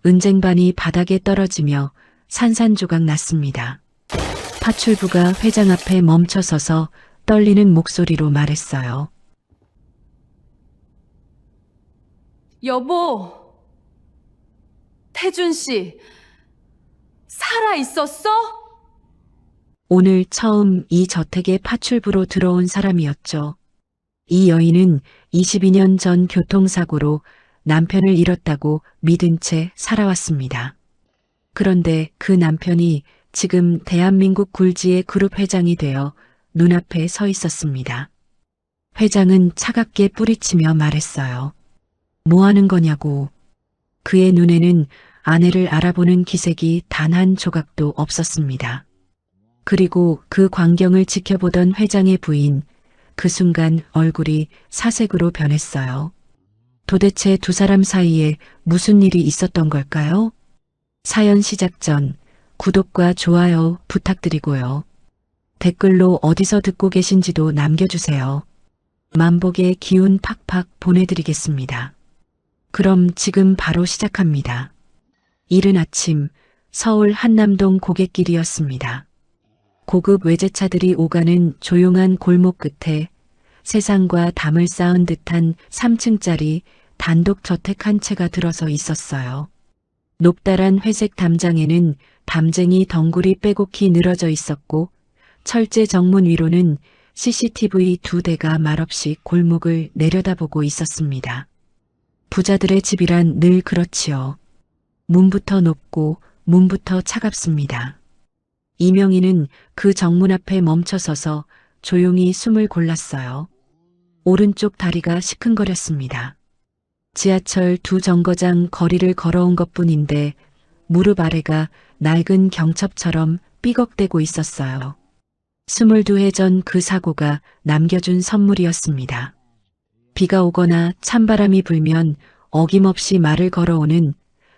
은쟁반이 바닥에 떨어지며 산산조각 났습니다. 파출부가 회장 앞에 멈춰서서 떨리는 목소리로 말했어요. 여보, 태준 씨, 살아 있었어? 오늘 처음 이 저택에 파출부로 들어온 사람이었죠. 이 여인은 22년 전 교통사고로 남편을 잃었다고 믿은 채 살아왔습니다. 그런데 그 남편이 지금 대한민국 굴지의 그룹 회장이 되어 눈앞에 서 있었습니다. 회장은 차갑게 뿌리치며 말했어요. 뭐 하는 거냐고. 그의 눈에는 아내를 알아보는 기색이 단 한 조각도 없었습니다. 그리고 그 광경을 지켜보던 회장의 부인, 그 순간 얼굴이 사색으로 변했어요. 도대체 두 사람 사이에 무슨 일이 있었던 걸까요? 사연 시작 전 구독과 좋아요 부탁드리고요. 댓글로 어디서 듣고 계신지도 남겨주세요. 만복의 기운 팍팍 보내드리겠습니다. 그럼 지금 바로 시작합니다. 이른 아침 서울 한남동 고갯길이었습니다. 고급 외제차들이 오가는 조용한 골목 끝에 세상과 담을 쌓은 듯한 3층짜리 단독 저택 한 채가 들어서 있었어요. 높다란 회색 담장에는 담쟁이 덩굴이 빼곡히 늘어져 있었고 철제 정문 위로는 CCTV 2대가 말없이 골목을 내려다보고 있었습니다. 부자들의 집이란 늘 그렇지요. 문부터 높고 문부터 차갑습니다. 이명희는 그 정문 앞에 멈춰서서 조용히 숨을 골랐어요. 오른쪽 다리가 시큰거렸습니다. 지하철 두 정거장 거리를 걸어온 것뿐인데 무릎 아래가 낡은 경첩처럼 삐걱대고 있었어요. 22해 전 그 사고가 남겨준 선물이었습니다. 비가 오거나 찬바람이 불면 어김없이 말을 걸어오는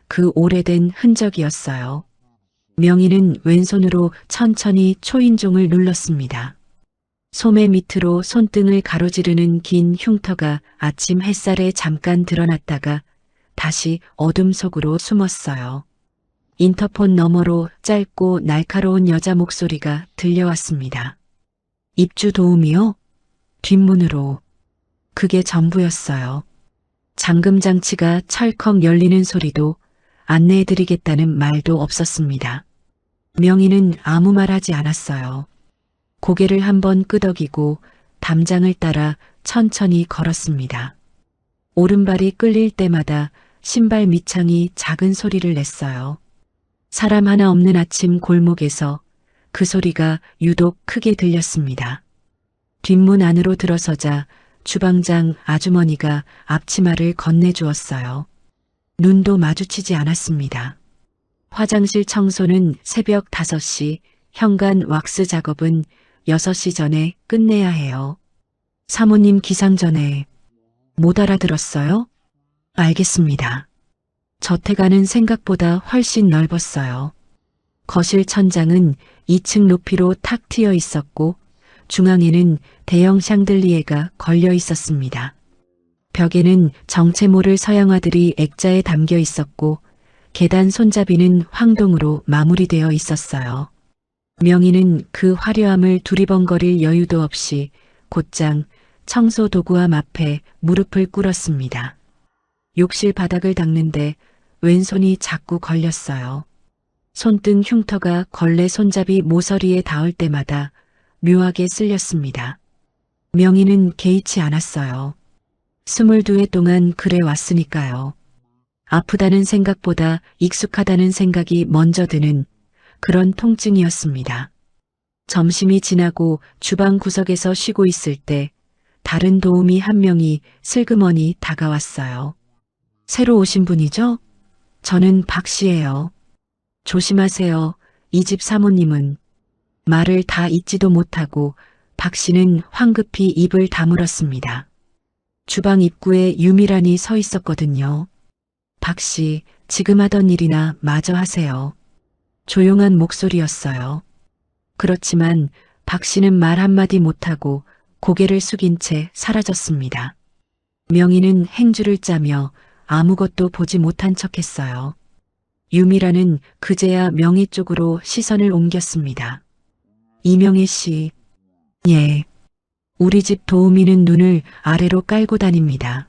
그 오래된 흔적이었어요. 명희는 왼손으로 천천히 초인종을 눌렀습니다. 소매 밑으로 손등을 가로지르는 긴 흉터가 아침 햇살에 잠깐 드러났다가 다시 어둠 속으로 숨었어요. 인터폰 너머로 짧고 날카로운 여자 목소리가 들려왔습니다. 입주 도우미요? 뒷문으로. 그게 전부였어요. 잠금 장치가 철컥 열리는 소리도 안내해드리겠다는 말도 없었습니다. 명희는 아무 말 하지 않았어요. 고개를 한번 끄덕이고 담장을 따라 천천히 걸었습니다. 오른발이 끌릴 때마다 신발 밑창이 작은 소리를 냈어요. 사람 하나 없는 아침 골목에서 그 소리가 유독 크게 들렸습니다. 뒷문 안으로 들어서자 주방장 아주머니가 앞치마를 건네주었어요. 눈도 마주치지 않았습니다. 화장실 청소는 새벽 5시, 현관 왁스 작업은 6시 전에 끝내야 해요. 사모님 기상 전에. 못 알아들었어요? 알겠습니다. 저택 안은 생각보다 훨씬 넓었어요. 거실 천장은 2층 높이로 탁 트여 있었고 중앙에는 대형 샹들리에가 걸려 있었습니다. 벽에는 정체 모를 서양화들이 액자에 담겨 있었고 계단 손잡이는 황동으로 마무리되어 있었어요. 명희는 그 화려함을 두리번거릴 여유도 없이 곧장 청소 도구함 앞에 무릎을 꿇었습니다. 욕실 바닥을 닦는데 왼손이 자꾸 걸렸어요. 손등 흉터가 걸레 손잡이 모서리에 닿을 때마다 묘하게 쓸렸습니다. 명희는 개의치 않았어요. 22해 동안 그래 왔으니까요. 아프다는 생각보다 익숙하다는 생각이 먼저 드는 그런 통증이었습니다. 점심이 지나고 주방 구석에서 쉬고 있을 때 다른 도우미 한 명이 슬그머니 다가왔어요. 새로 오신 분이죠? 저는 박 씨예요. 조심하세요. 이 집 사모님은. 말을 다 잊지도 못하고 박 씨는 황급히 입을 다물었습니다. 주방 입구에 유미란이 서 있었거든요. 박 씨, 지금 하던 일이나 마저 하세요. 조용한 목소리였어요. 그렇지만 박 씨는 말 한마디 못하고 고개를 숙인 채 사라졌습니다. 명희는 행주를 짜며 아무것도 보지 못한 척했어요. 유미라는 그제야 명희 쪽으로 시선을 옮겼습니다. 이명희 씨. 예. 우리 집 도우미는 눈을 아래로 깔고 다닙니다.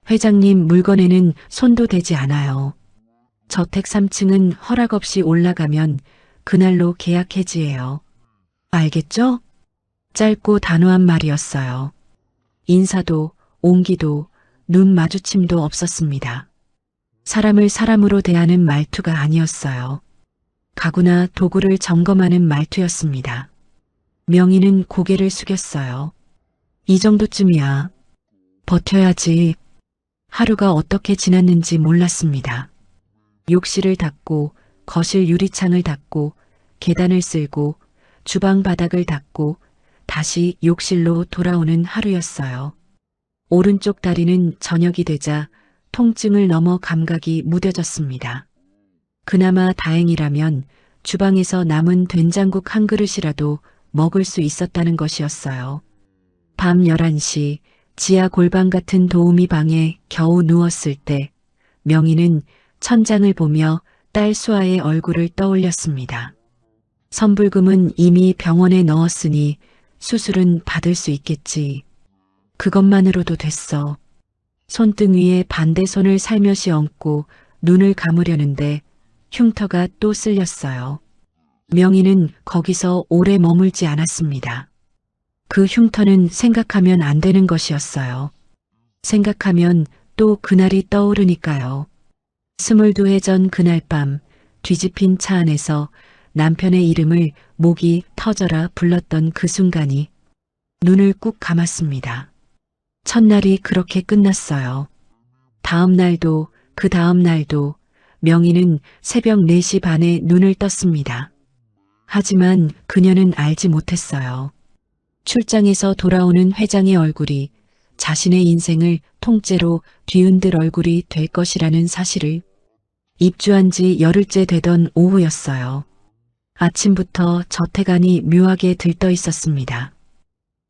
회장님 물건에는 손도 대지 않아요. 저택 3층은 허락 없이 올라가면 그날로 계약 해지해요. 알겠죠? 짧고 단호한 말이었어요. 인사도 온기도 눈 마주침도 없었습니다. 사람을 사람으로 대하는 말투가 아니었어요. 가구나 도구를 점검하는 말투였습니다. 명희는 고개를 숙였어요. 이 정도쯤이야. 버텨야지. 하루가 어떻게 지났는지 몰랐습니다. 욕실을 닦고 거실 유리창을 닦고 계단을 쓸고 주방 바닥을 닦고 다시 욕실로 돌아오는 하루였어요. 오른쪽 다리는 저녁이 되자 통증을 넘어 감각이 무뎌졌습니다. 그나마 다행이라면 주방에서 남은 된장국 한 그릇이라도 먹을 수 있었다는 것이었어요. 밤 11시 지하 골방 같은 도우미 방에 겨우 누웠을 때 명희는 천장을 보며 딸 수아의 얼굴을 떠올렸습니다. 선불금은 이미 병원에 넣었으니 수술은 받을 수 있겠지. 그것만으로도 됐어. 손등 위에 반대손을 살며시 얹고 눈을 감으려는데 흉터가 또 쓸렸어요. 명희는 거기서 오래 머물지 않았습니다. 그 흉터는 생각하면 안 되는 것이었어요. 생각하면 또 그날이 떠오르니까요. 22해 전 그날 밤 뒤집힌 차 안에서 남편의 이름을 목이 터져라 불렀던 그 순간이 눈을 꾹 감았습니다. 첫날이 그렇게 끝났어요. 다음 날도 그 다음 날도 명희는 새벽 4시 반에 눈을 떴습니다. 하지만 그녀는 알지 못했어요. 출장에서 돌아오는 회장의 얼굴이 자신의 인생을 통째로 뒤흔들 얼굴이 될 것이라는 사실을. 입주한 지 열흘째 되던 오후였어요. 아침부터 저택 안이 묘하게 들떠 있었습니다.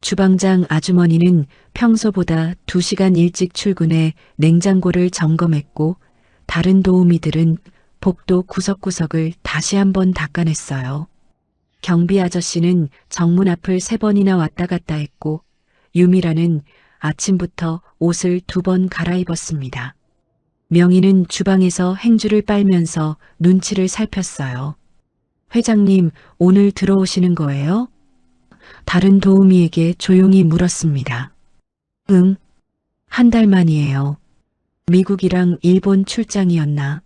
주방장 아주머니는 평소보다 2시간 일찍 출근해 냉장고를 점검했고 다른 도우미들은 복도 구석구석을 다시 한번 닦아냈어요. 경비 아저씨는 정문 앞을 3번이나 왔다 갔다 했고 유미라는 아침부터 옷을 2번 갈아입었습니다. 명희는 주방에서 행주를 빨면서 눈치를 살폈어요. 회장님, 오늘 들어오시는 거예요? 다른 도우미에게 조용히 물었습니다. 응, 한 달 만이에요. 미국이랑 일본 출장이었나?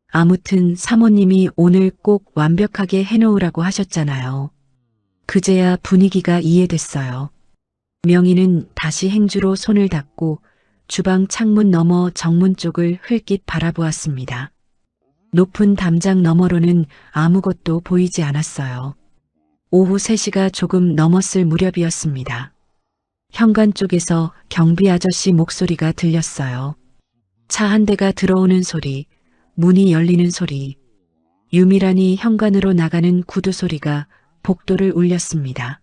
아무튼 사모님이 오늘 꼭 완벽하게 해놓으라고 하셨잖아요. 그제야 분위기가 이해됐어요. 명희는 다시 행주로 손을 닦고 주방 창문 너머 정문 쪽을 흘낏 바라보았습니다. 높은 담장 너머로는 아무것도 보이지 않았어요. 오후 3시가 조금 넘었을 무렵이었습니다. 현관 쪽에서 경비 아저씨 목소리가 들렸어요. 차 한 대가 들어오는 소리, 문이 열리는 소리, 유밀하니 현관으로 나가는 구두 소리가 복도를 울렸습니다.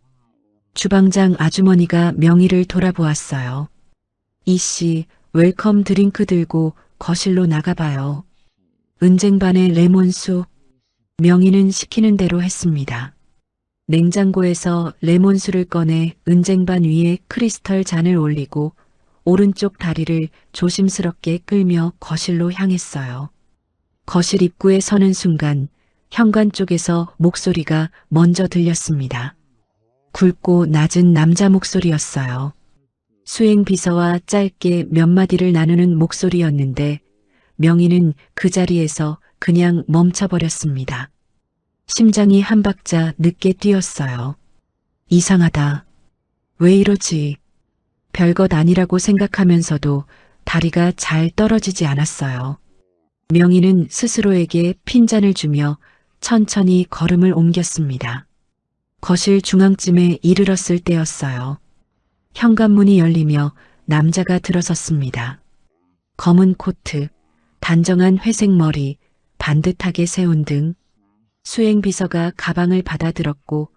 주방장 아주머니가 명희를 돌아보았어요. 이씨, 웰컴 드링크 들고 거실로 나가봐요. 은쟁반에 레몬수. 명희는 시키는 대로 했습니다. 냉장고에서 레몬수를 꺼내 은쟁반 위에 크리스털 잔을 올리고 오른쪽 다리를 조심스럽게 끌며 거실로 향했어요. 거실 입구에 서는 순간 현관 쪽에서 목소리가 먼저 들렸습니다. 굵고 낮은 남자 목소리였어요. 수행 비서와 짧게 몇 마디를 나누는 목소리였는데 명희는 그 자리에서 그냥 멈춰버렸습니다. 심장이 한 박자 늦게 뛰었어요. 이상하다. 왜 이러지? 별것 아니라고 생각하면서도 다리가 잘 떨어지지 않았어요. 명희는 스스로에게 핀잔을 주며 천천히 걸음을 옮겼습니다. 거실 중앙쯤에 이르렀을 때였어요. 현관문이 열리며 남자가 들어섰습니다. 검은 코트, 단정한 회색 머리, 반듯하게 세운 등. 수행비서가 가방을 받아들었고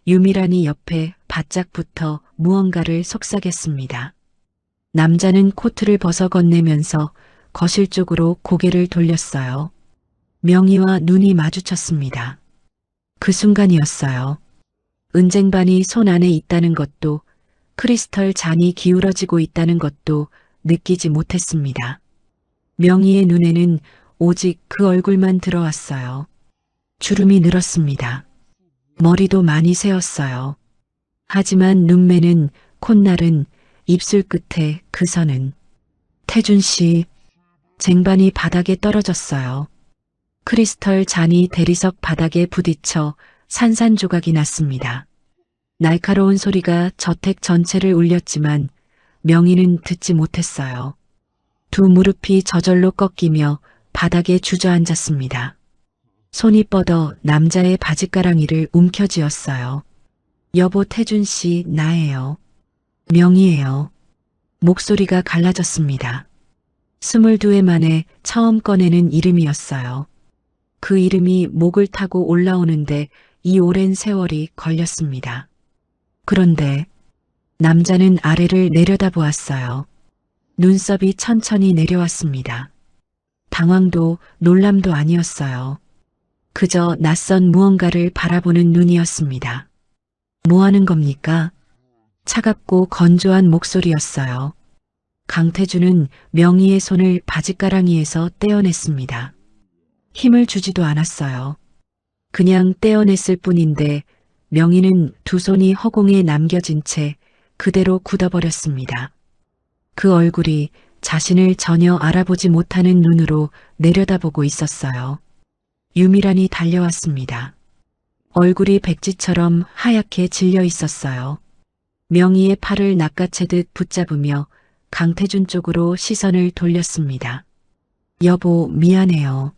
유밀하니 옆에 바짝 붙어 무언가를 속삭였습니다. 남자는 코트를 벗어 건네면서 거실 쪽으로 고개를 돌렸어요. 명희와 눈이 마주쳤습니다. 그 순간이었어요. 은쟁반이 손 안에 있다는 것도, 크리스털 잔이 기울어지고 있다는 것도 느끼지 못했습니다. 명희의 눈에는 오직 그 얼굴만 들어왔어요. 주름이 늘었습니다. 머리도 많이 새었어요. 하지만 눈매는, 콧날은, 입술 끝에 그 선은. 태준 씨, 쟁반이 바닥에 떨어졌어요. 크리스털 잔이 대리석 바닥에 부딪혀 산산조각이 났습니다. 날카로운 소리가 저택 전체를 울렸지만 명희는 듣지 못했어요. 두 무릎이 저절로 꺾이며 바닥에 주저앉았습니다. 손이 뻗어 남자의 바지가랑이를 움켜쥐었어요. 여보 태준 씨, 나예요. 명희예요. 목소리가 갈라졌습니다. 22해 만에 처음 꺼내는 이름이었어요. 그 이름이 목을 타고 올라오는데 이 오랜 세월이 걸렸습니다. 그런데 남자는 아래를 내려다보았어요. 눈썹이 천천히 내려왔습니다. 당황도 놀람도 아니었어요. 그저 낯선 무언가를 바라보는 눈이었습니다. 뭐 하는 겁니까? 차갑고 건조한 목소리였어요. 강태준은 명희의 손을 바지가랑이에서 떼어냈습니다. 힘을 주지도 않았어요. 그냥 떼어냈을 뿐인데 명희는 두 손이 허공에 남겨진 채 그대로 굳어버렸습니다. 그 얼굴이 자신을 전혀 알아보지 못하는 눈으로 내려다보고 있었어요. 유미란이 달려왔습니다. 얼굴이 백지처럼 하얗게 질려 있었어요. 명희의 팔을 낚아채듯 붙잡으며 강태준 쪽으로 시선을 돌렸습니다. 여보, 미안해요.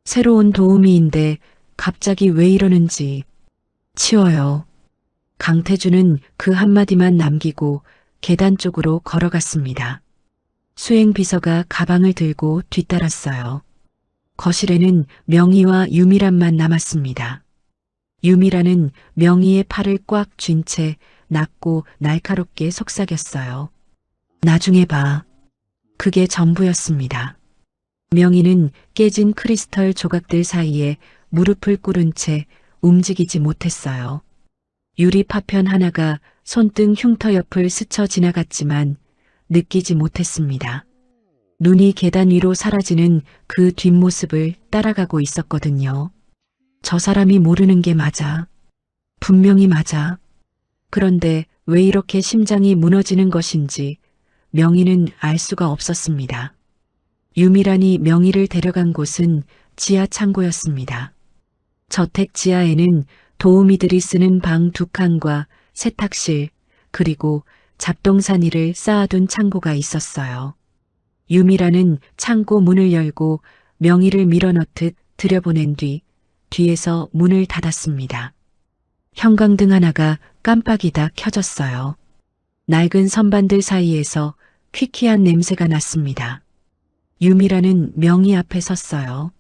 새로운 도우미인데 갑자기 왜 이러는지. 치워요. 강태준은 그 한마디만 남기고 계단 쪽으로 걸어갔습니다. 수행비서가 가방을 들고 뒤따랐어요. 거실에는 명희와 유미란만 남았습니다. 유미란은 명희의 팔을 꽉 쥔 채 낮고 날카롭게 속삭였어요. 나중에 봐. 그게 전부였습니다. 명희는 깨진 크리스털 조각들 사이에 무릎을 꿇은 채 움직이지 못했어요. 유리 파편 하나가 손등 흉터 옆을 스쳐 지나갔지만 느끼지 못했습니다. 눈이 계단 위로 사라지는 그 뒷모습을 따라가고 있었거든요. 저 사람이 모르는 게 맞아. 분명히 맞아. 그런데 왜 이렇게 심장이 무너지는 것인지 명희는 알 수가 없었습니다. 유미란이 명희를 데려간 곳은 지하 창고였습니다. 저택 지하에는 도우미들이 쓰는 방 2칸과 세탁실, 그리고 잡동사니를 쌓아둔 창고가 있었어요. 유미란은 창고 문을 열고 명희를 밀어넣듯 들여보낸 뒤에서 문을 닫았습니다. 형광등 하나가 깜빡이다 켜졌어요. 낡은 선반들 사이에서 퀴퀴한 냄새가 났습니다. 유미란은 명희 앞에 섰어요.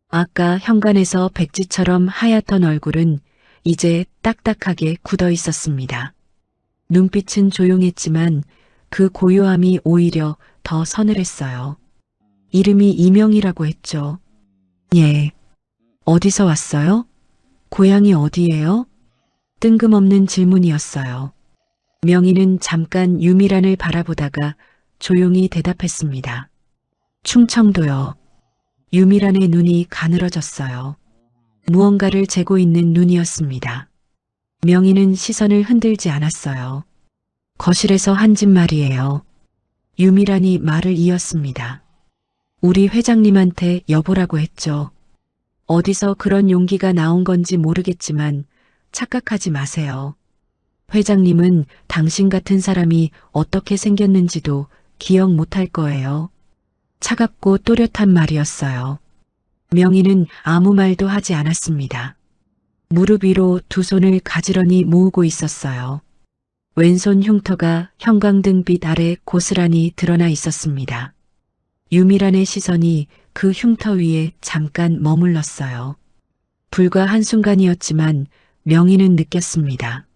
아까 현관에서 백지처럼 하얗던 얼굴은 이제 딱딱하게 굳어 있었습니다. 눈빛은 조용했지만 그 고요함이 오히려 더 서늘했어요. 이름이 이명이라고 했죠. 예. 어디서 왔어요? 고향이 어디예요? 뜬금없는 질문이었어요. 명희는 잠깐 유미란을 바라보다가 조용히 대답했습니다. 충청도요. 유미란의 눈이 가늘어졌어요. 무언가를 재고 있는 눈이었습니다. 명희는 시선을 흔들지 않았어요. 거실에서 한 집 말이에요. 유미란이 말을 이었습니다. 우리 회장님한테 여보라고 했죠. 어디서 그런 용기가 나온 건지 모르겠지만 착각하지 마세요. 회장님은 당신 같은 사람이 어떻게 생겼는지도 기억 못할 거예요. 차갑고 또렷한 말이었어요. 명희는 아무 말도 하지 않았습니다. 무릎 위로 두 손을 가지런히 모으고 있었어요. 왼손 흉터가 형광등빛 아래 고스란히 드러나 있었습니다. 유미란의 시선이 그 흉터 위에 잠깐 머물렀어요. 불과 한순간이었지만 명희는 느꼈습니다.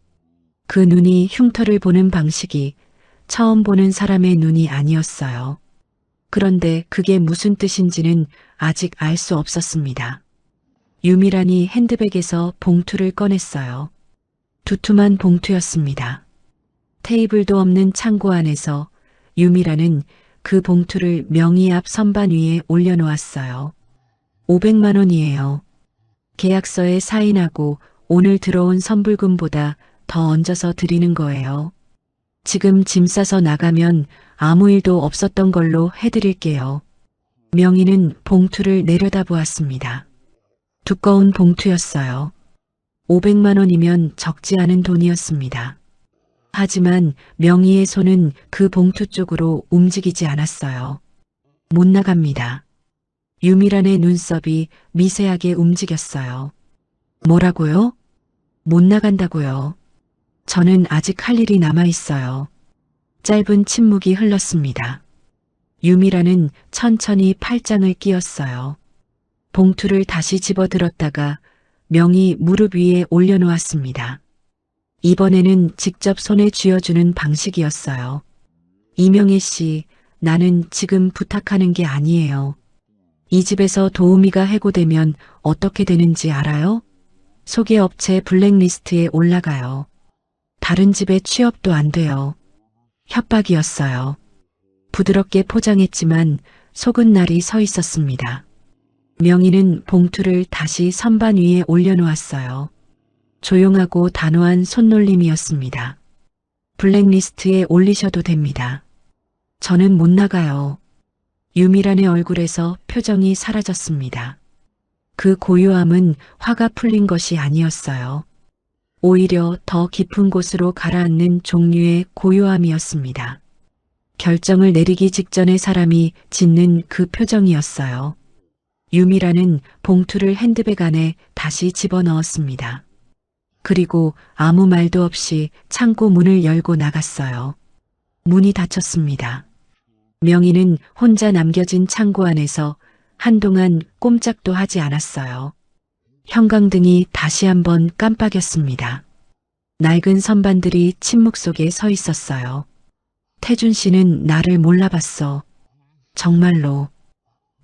그 눈이 흉터를 보는 방식이 처음 보는 사람의 눈이 아니었어요. 그런데 그게 무슨 뜻인지는 아직 알 수 없었습니다. 유미란이 핸드백에서 봉투를 꺼냈어요. 두툼한 봉투였습니다. 테이블도 없는 창고 안에서 유미란은 그 봉투를 명의 앞 선반 위에 올려놓았어요. 500만 원이에요. 계약서에 사인하고 오늘 들어온 선불금보다 더 얹어서 드리는 거예요. 지금 짐 싸서 나가면 아무 일도 없었던 걸로 해드릴게요. 명희는 봉투를 내려다보았습니다. 두꺼운 봉투였어요. 500만 원이면 적지 않은 돈이었습니다. 하지만 명희의 손은 그 봉투 쪽으로 움직이지 않았어요. 못 나갑니다. 유미란의 눈썹이 미세하게 움직였어요. 뭐라고요? 못 나간다고요. 저는 아직 할 일이 남아 있어요. 짧은 침묵이 흘렀습니다. 유미란은 천천히 팔짱을 끼웠어요. 봉투를 다시 집어들었다가 명희 무릎 위에 올려놓았습니다. 이번에는 직접 손에 쥐어주는 방식이었어요. 이명애 씨, 나는 지금 부탁하는 게 아니에요. 이 집에서 도우미가 해고되면 어떻게 되는지 알아요? 소개업체 블랙리스트에 올라가요. 다른 집에 취업도 안 돼요. 협박이었어요. 부드럽게 포장했지만 속은 날이 서 있었습니다. 명희는 봉투를 다시 선반 위에 올려놓았어요. 조용하고 단호한 손놀림이었습니다. 블랙리스트에 올리셔도 됩니다. 저는 못 나가요. 유미란의 얼굴에서 표정이 사라졌습니다. 그 고요함은 화가 풀린 것이 아니었어요. 오히려 더 깊은 곳으로 가라앉는 종류의 고요함이었습니다. 결정을 내리기 직전의 사람이 짓는 그 표정이었어요. 유미란은 봉투를 핸드백 안에 다시 집어넣었습니다. 그리고 아무 말도 없이 창고 문을 열고 나갔어요. 문이 닫혔습니다. 명희는 혼자 남겨진 창고 안에서 한동안 꼼짝도 하지 않았어요. 형광등이 다시 한번 깜빡였습니다. 낡은 선반들이 침묵 속에 서 있었어요. 태준 씨는 나를 몰라봤어. 정말로.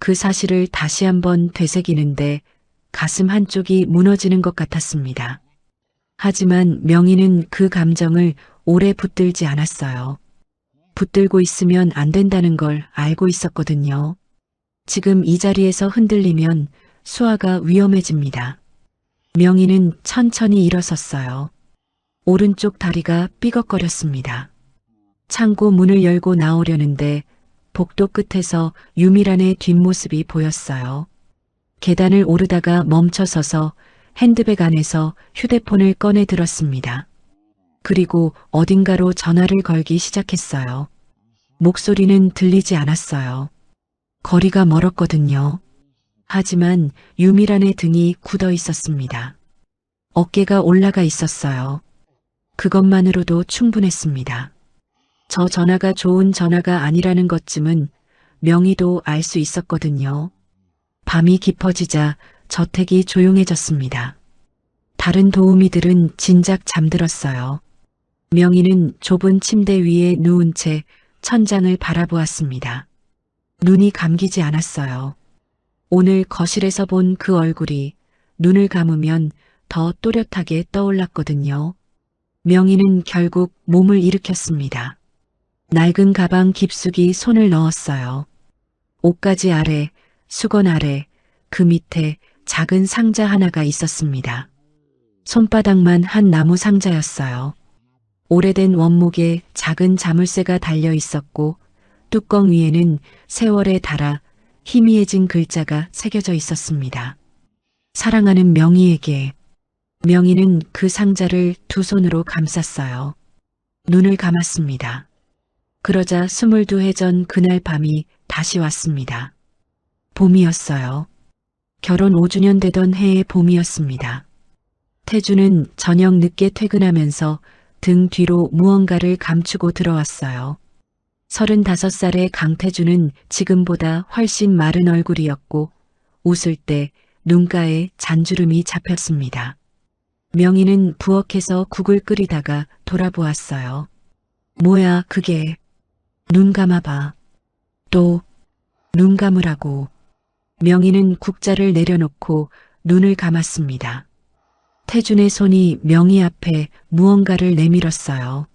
그 사실을 다시 한번 되새기는데 가슴 한쪽이 무너지는 것 같았습니다. 하지만 명희는 그 감정을 오래 붙들지 않았어요. 붙들고 있으면 안 된다는 걸 알고 있었거든요. 지금 이 자리에서 흔들리면 수아가 위험해집니다. 명희는 천천히 일어섰어요. 오른쪽 다리가 삐걱거렸습니다. 창고 문을 열고 나오려는데 복도 끝에서 유미란의 뒷모습이 보였어요. 계단을 오르다가 멈춰서서 핸드백 안에서 휴대폰을 꺼내 들었습니다. 그리고 어딘가로 전화를 걸기 시작했어요. 목소리는 들리지 않았어요. 거리가 멀었거든요. 하지만 유미란의 등이 굳어 있었습니다. 어깨가 올라가 있었어요. 그것만으로도 충분했습니다. 저 전화가 좋은 전화가 아니라는 것쯤은 명희도 알 수 있었거든요. 밤이 깊어지자 저택이 조용해졌습니다. 다른 도우미들은 진작 잠들었어요. 명희는 좁은 침대 위에 누운 채 천장을 바라보았습니다. 눈이 감기지 않았어요. 오늘 거실에서 본 그 얼굴이 눈을 감으면 더 또렷하게 떠올랐거든요. 명희는 결국 몸을 일으켰습니다. 낡은 가방 깊숙이 손을 넣었어요. 옷가지 아래, 수건 아래, 그 밑에 작은 상자 하나가 있었습니다. 손바닥만 한 나무 상자였어요. 오래된 원목에 작은 자물쇠가 달려 있었고 뚜껑 위에는 세월에 닳아 희미해진 글자가 새겨져 있었습니다. 사랑하는 명희에게. 명희는 그 상자를 두 손으로 감쌌어요. 눈을 감았습니다. 그러자 22해 전 그날 밤이 다시 왔습니다. 봄이었어요. 결혼 5주년 되던 해의 봄이었습니다. 태주는 저녁 늦게 퇴근하면서 등 뒤로 무언가를 감추고 들어왔어요. 35살의 강태주는 지금보다 훨씬 마른 얼굴이었고 웃을 때 눈가에 잔주름이 잡혔습니다. 명희는 부엌에서 국을 끓이다가 돌아보았어요. 뭐야 그게. 눈 감아봐. 또 눈 감으라고. 명희는 국자를 내려놓고 눈을 감았습니다. 태준의 손이 명희 앞에 무언가를 내밀었어요.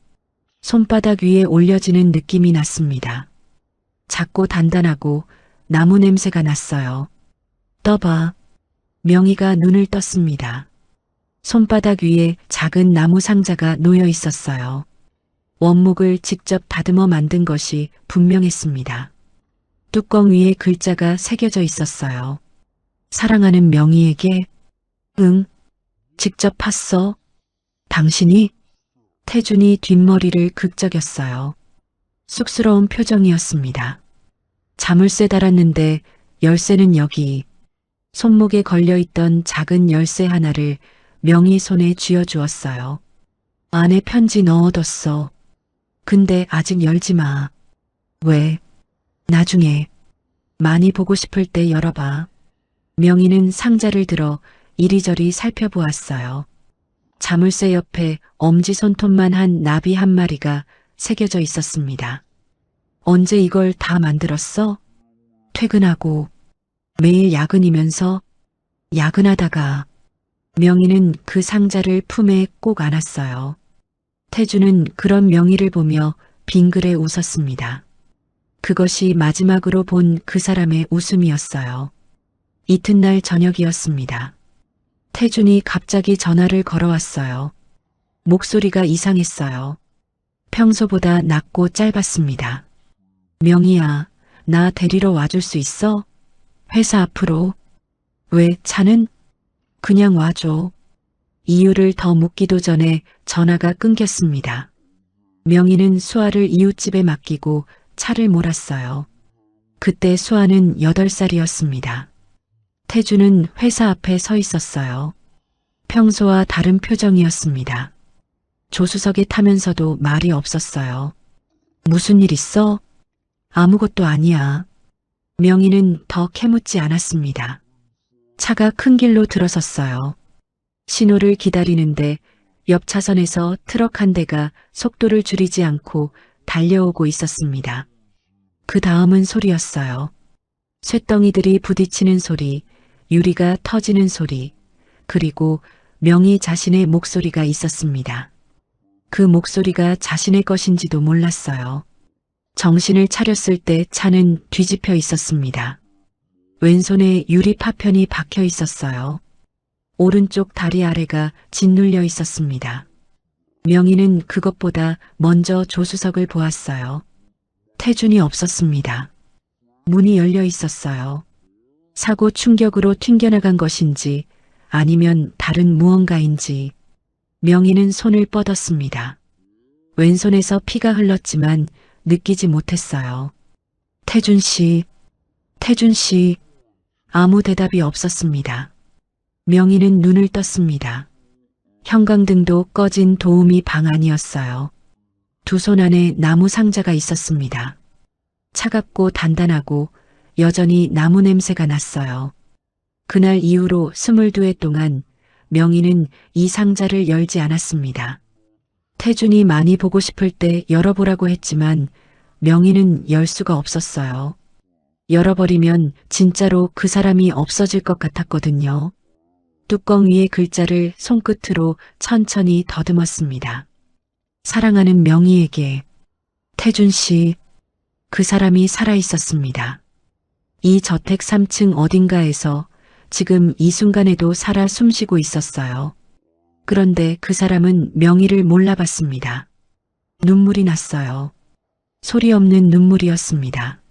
손바닥 위에 올려지는 느낌이 났습니다. 작고 단단하고 나무 냄새가 났어요. 떠봐. 명희가 눈을 떴습니다. 손바닥 위에 작은 나무 상자가 놓여 있었어요. 원목을 직접 다듬어 만든 것이 분명했습니다. 뚜껑 위에 글자가 새겨져 있었어요. 사랑하는 명희에게. 응. 직접 팠어. 당신이? 태준이 뒷머리를 극적였어요. 쑥스러운 표정이었습니다. 자물쇠 달았는데 열쇠는 여기. 손목에 걸려있던 작은 열쇠 하나를 명희 손에 쥐어주었어요. 안에 편지 넣어뒀어. 근데 아직 열지 마. 왜? 나중에. 많이 보고 싶을 때 열어봐. 명희는 상자를 들어 이리저리 살펴보았어요. 자물쇠 옆에 엄지손톱만 한 나비 한 마리가 새겨져 있었습니다. 언제 이걸 다 만들었어? 퇴근하고. 매일 야근이면서. 야근하다가. 명희는 그 상자를 품에 꼭 안았어요. 태주는 그런 명희를 보며 빙그레 웃었습니다. 그것이 마지막으로 본 그 사람의 웃음이었어요. 이튿날 저녁이었습니다. 태준이 갑자기 전화를 걸어왔어요. 목소리가 이상했어요. 평소보다 낮고 짧았습니다. 명희야, 나 데리러 와줄 수 있어? 회사 앞으로. 왜, 차는? 그냥 와줘. 이유를 더 묻기도 전에 전화가 끊겼습니다. 명희는 수아를 이웃집에 맡기고 차를 몰았어요. 그때 수아는 8살이었습니다. 태주는 회사 앞에 서 있었어요. 평소와 다른 표정이었습니다. 조수석에 타면서도 말이 없었어요. 무슨 일 있어? 아무것도 아니야. 명희는 더 캐묻지 않았습니다. 차가 큰 길로 들어섰어요. 신호를 기다리는데 옆 차선에서 트럭 한 대가 속도를 줄이지 않고 달려오고 있었습니다. 그 다음은 소리였어요. 쇳덩이들이 부딪히는 소리, 유리가 터지는 소리, 그리고 명희 자신의 목소리가 있었습니다. 그 목소리가 자신의 것인지도 몰랐어요. 정신을 차렸을 때 차는 뒤집혀 있었습니다. 왼손에 유리 파편이 박혀 있었어요. 오른쪽 다리 아래가 짓눌려 있었습니다. 명희는 그것보다 먼저 조수석을 보았어요. 태준이 없었습니다. 문이 열려 있었어요. 사고 충격으로 튕겨나간 것인지 아니면 다른 무언가인지 명희는 손을 뻗었습니다. 왼손에서 피가 흘렀지만 느끼지 못했어요. 태준 씨, 태준 씨. 아무 대답이 없었습니다. 명희는 눈을 떴습니다. 형광등도 꺼진 도우미 방 안이었어요. 두 손 안에 나무 상자가 있었습니다. 차갑고 단단하고 여전히 나무 냄새가 났어요. 그날 이후로 22회 동안 명희는 이 상자를 열지 않았습니다. 태준이 많이 보고 싶을 때 열어보라고 했지만 명희는 열 수가 없었어요. 열어버리면 진짜로 그 사람이 없어질 것 같았거든요. 뚜껑 위의 글자를 손끝으로 천천히 더듬었습니다. 사랑하는 명희에게. 태준 씨, 그 사람이 살아있었습니다. 이 저택 3층 어딘가에서 지금 이 순간에도 살아 숨쉬고 있었어요. 그런데 그 사람은 명희를 몰라봤습니다. 눈물이 났어요. 소리 없는 눈물이었습니다.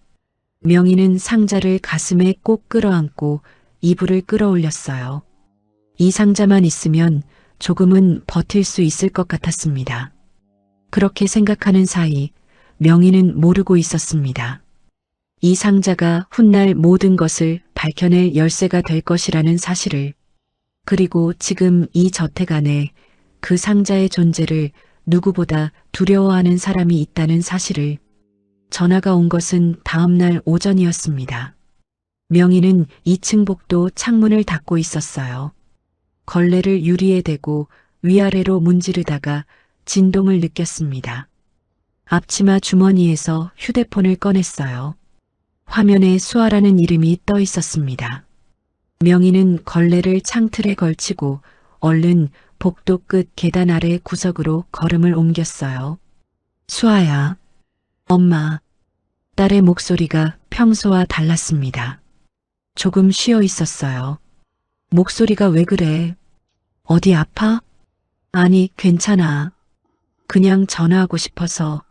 명희는 상자를 가슴에 꼭 끌어안고 이불을 끌어올렸어요. 이 상자만 있으면 조금은 버틸 수 있을 것 같았습니다. 그렇게 생각하는 사이 명희는 모르고 있었습니다. 이 상자가 훗날 모든 것을 밝혀낼 열쇠가 될 것이라는 사실을, 그리고 지금 이 저택 안에 그 상자의 존재를 누구보다 두려워하는 사람이 있다는 사실을. 전화가 온 것은 다음 날 오전이었습니다. 명희는 2층 복도 창문을 닫고 있었어요. 걸레를 유리에 대고 위아래로 문지르다가 진동을 느꼈습니다. 앞치마 주머니에서 휴대폰을 꺼냈어요. 화면에 수아라는 이름이 떠 있었습니다. 명희는 걸레를 창틀에 걸치고 얼른 복도 끝 계단 아래 구석으로 걸음을 옮겼어요. 수아야, 엄마. 딸의 목소리가 평소와 달랐습니다. 조금 쉬어 있었어요. 목소리가 왜 그래? 어디 아파? 아니, 괜찮아. 그냥 전화하고 싶어서.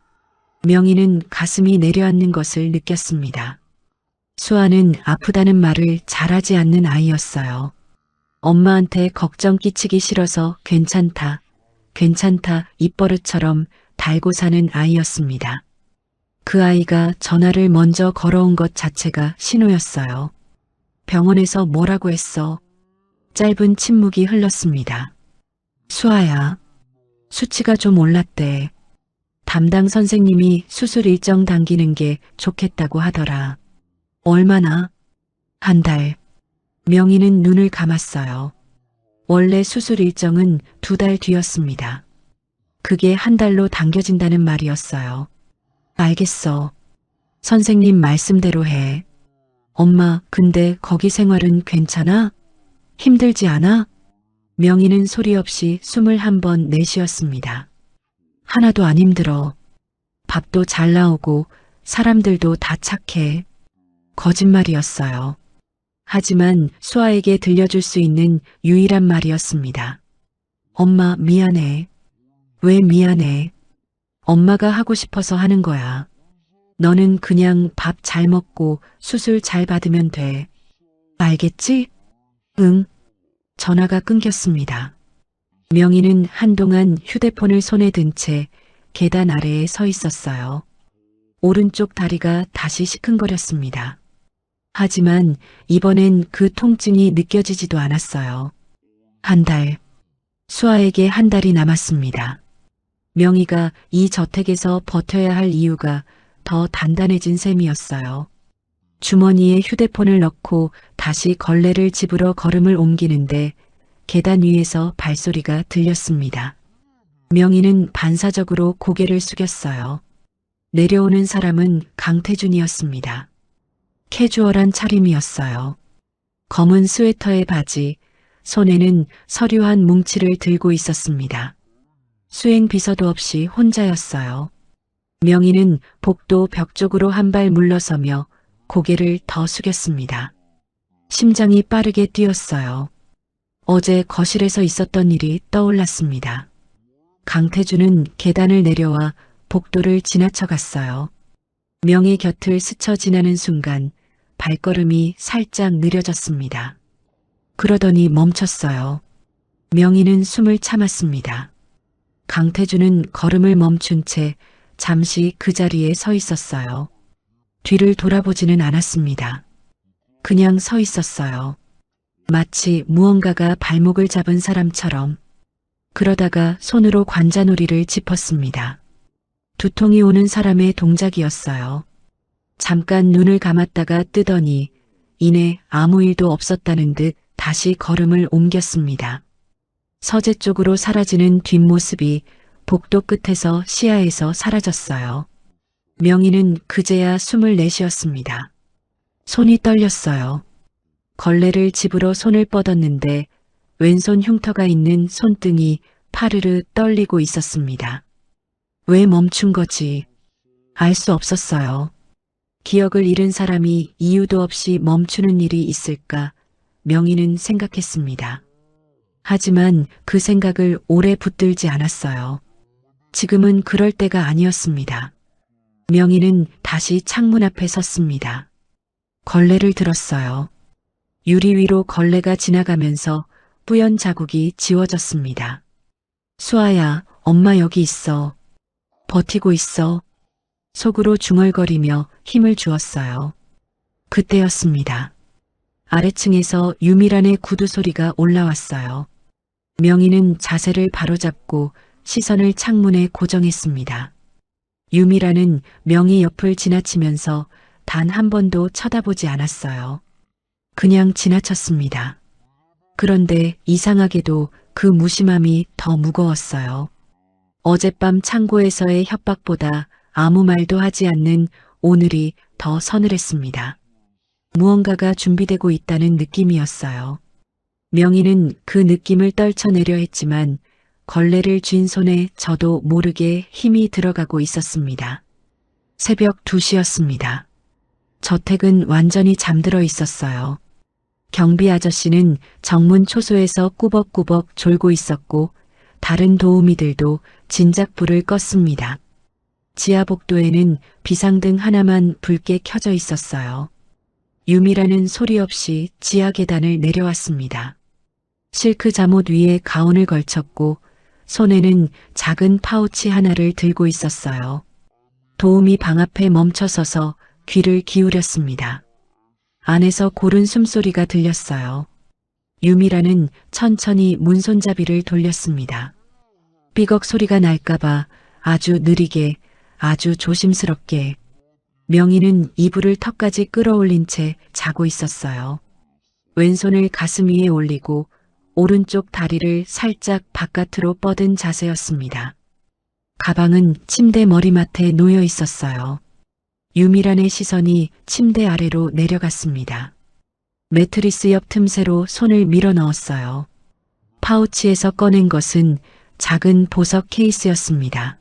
명희는 가슴이 내려앉는 것을 느꼈습니다. 수아는 아프다는 말을 잘하지 않는 아이였어요. 엄마한테 걱정 끼치기 싫어서 괜찮다, 괜찮다 입버릇처럼 달고 사는 아이였습니다. 그 아이가 전화를 먼저 걸어온 것 자체가 신호였어요. 병원에서 뭐라고 했어? 짧은 침묵이 흘렀습니다. 수아야, 수치가 좀 올랐대. 담당 선생님이 수술 일정 당기는 게 좋겠다고 하더라. 얼마나? 한 달. 명희는 눈을 감았어요. 원래 수술 일정은 2달 뒤였습니다. 그게 한 달로 당겨진다는 말이었어요. 알겠어. 선생님 말씀대로 해. 엄마, 근데 거기 생활은 괜찮아? 힘들지 않아? 명희는 소리 없이 숨을 한 번 내쉬었습니다. 하나도 안 힘들어. 밥도 잘 나오고 사람들도 다 착해. 거짓말이었어요. 하지만 수아에게 들려줄 수 있는 유일한 말이었습니다. 엄마, 미안해. 왜 미안해? 엄마가 하고 싶어서 하는 거야. 너는 그냥 밥 잘 먹고 수술 잘 받으면 돼. 알겠지? 응. 전화가 끊겼습니다. 명희는 한동안 휴대폰을 손에 든 채 계단 아래에 서 있었어요. 오른쪽 다리가 다시 시큰거렸습니다. 하지만 이번엔 그 통증이 느껴지지도 않았어요. 한 달. 수아에게 한 달이 남았습니다. 명희가 이 저택에서 버텨야 할 이유가 더 단단해진 셈이었어요. 주머니에 휴대폰을 넣고 다시 걸레를 집으러 걸음을 옮기는데 계단 위에서 발소리가 들렸습니다. 명희는 반사적으로 고개를 숙였어요. 내려오는 사람은 강태준이었습니다. 캐주얼한 차림이었어요. 검은 스웨터에 바지, 손에는 서류 한 뭉치를 들고 있었습니다. 수행 비서도 없이 혼자였어요. 명희는 복도 벽 쪽으로 한 발 물러서며 고개를 더 숙였습니다. 심장이 빠르게 뛰었어요. 어제 거실에서 있었던 일이 떠올랐습니다. 강태준은 계단을 내려와 복도를 지나쳐 갔어요. 명희 곁을 스쳐 지나는 순간 발걸음이 살짝 느려졌습니다. 그러더니 멈췄어요. 명희는 숨을 참았습니다. 강태준은 걸음을 멈춘 채 잠시 그 자리에 서 있었어요. 뒤를 돌아보지는 않았습니다. 그냥 서 있었어요. 마치 무언가가 발목을 잡은 사람처럼. 그러다가 손으로 관자놀이를 짚었습니다. 두통이 오는 사람의 동작이었어요. 잠깐 눈을 감았다가 뜨더니 이내 아무 일도 없었다는 듯 다시 걸음을 옮겼습니다. 서재 쪽으로 사라지는 뒷모습이 복도 끝에서 시야에서 사라졌어요. 명희는 그제야 숨을 내쉬었습니다. 손이 떨렸어요. 걸레를 집으러 손을 뻗었는데 왼손 흉터가 있는 손등이 파르르 떨리고 있었습니다. 왜 멈춘 거지? 알 수 없었어요. 기억을 잃은 사람이 이유도 없이 멈추는 일이 있을까 명희는 생각했습니다. 하지만 그 생각을 오래 붙들지 않았어요. 지금은 그럴 때가 아니었습니다. 명희는 다시 창문 앞에 섰습니다. 걸레를 들었어요. 유리 위로 걸레가 지나가면서 뿌연 자국이 지워졌습니다. 수아야, 엄마 여기 있어. 버티고 있어. 속으로 중얼거리며 힘을 주었어요. 그때였습니다. 아래층에서 유미란의 구두 소리가 올라왔어요. 명희는 자세를 바로잡고 시선을 창문에 고정했습니다. 유미란은 명희 옆을 지나치면서 단 한 번도 쳐다보지 않았어요. 그냥 지나쳤습니다. 그런데 이상하게도 그 무심함이 더 무거웠어요. 어젯밤 창고에서의 협박보다 아무 말도 하지 않는 오늘이 더 서늘했습니다. 무언가가 준비되고 있다는 느낌이었어요. 명희는 그 느낌을 떨쳐내려 했지만 걸레를 쥔 손에 저도 모르게 힘이 들어가고 있었습니다. 새벽 2시였습니다. 저택은 완전히 잠들어 있었어요. 경비 아저씨는 정문 초소에서 꾸벅꾸벅 졸고 있었고 다른 도우미들도 진작 불을 껐습니다. 지하 복도에는 비상등 하나만 붉게 켜져 있었어요. 유미라는 소리 없이 지하 계단을 내려왔습니다. 실크 잠옷 위에 가운을 걸쳤고 손에는 작은 파우치 하나를 들고 있었어요. 도우미 방 앞에 멈춰서서 귀를 기울였습니다. 안에서 고른 숨소리가 들렸어요. 유미라는 천천히 문손잡이를 돌렸습니다. 삐걱 소리가 날까봐 아주 느리게, 아주 조심스럽게. 명희는 이불을 턱까지 끌어올린 채 자고 있었어요. 왼손을 가슴 위에 올리고 오른쪽 다리를 살짝 바깥으로 뻗은 자세였습니다. 가방은 침대 머리맡에 놓여 있었어요. 유미란의 시선이 침대 아래로 내려갔습니다. 매트리스 옆 틈새로 손을 밀어 넣었어요. 파우치에서 꺼낸 것은 작은 보석 케이스였습니다.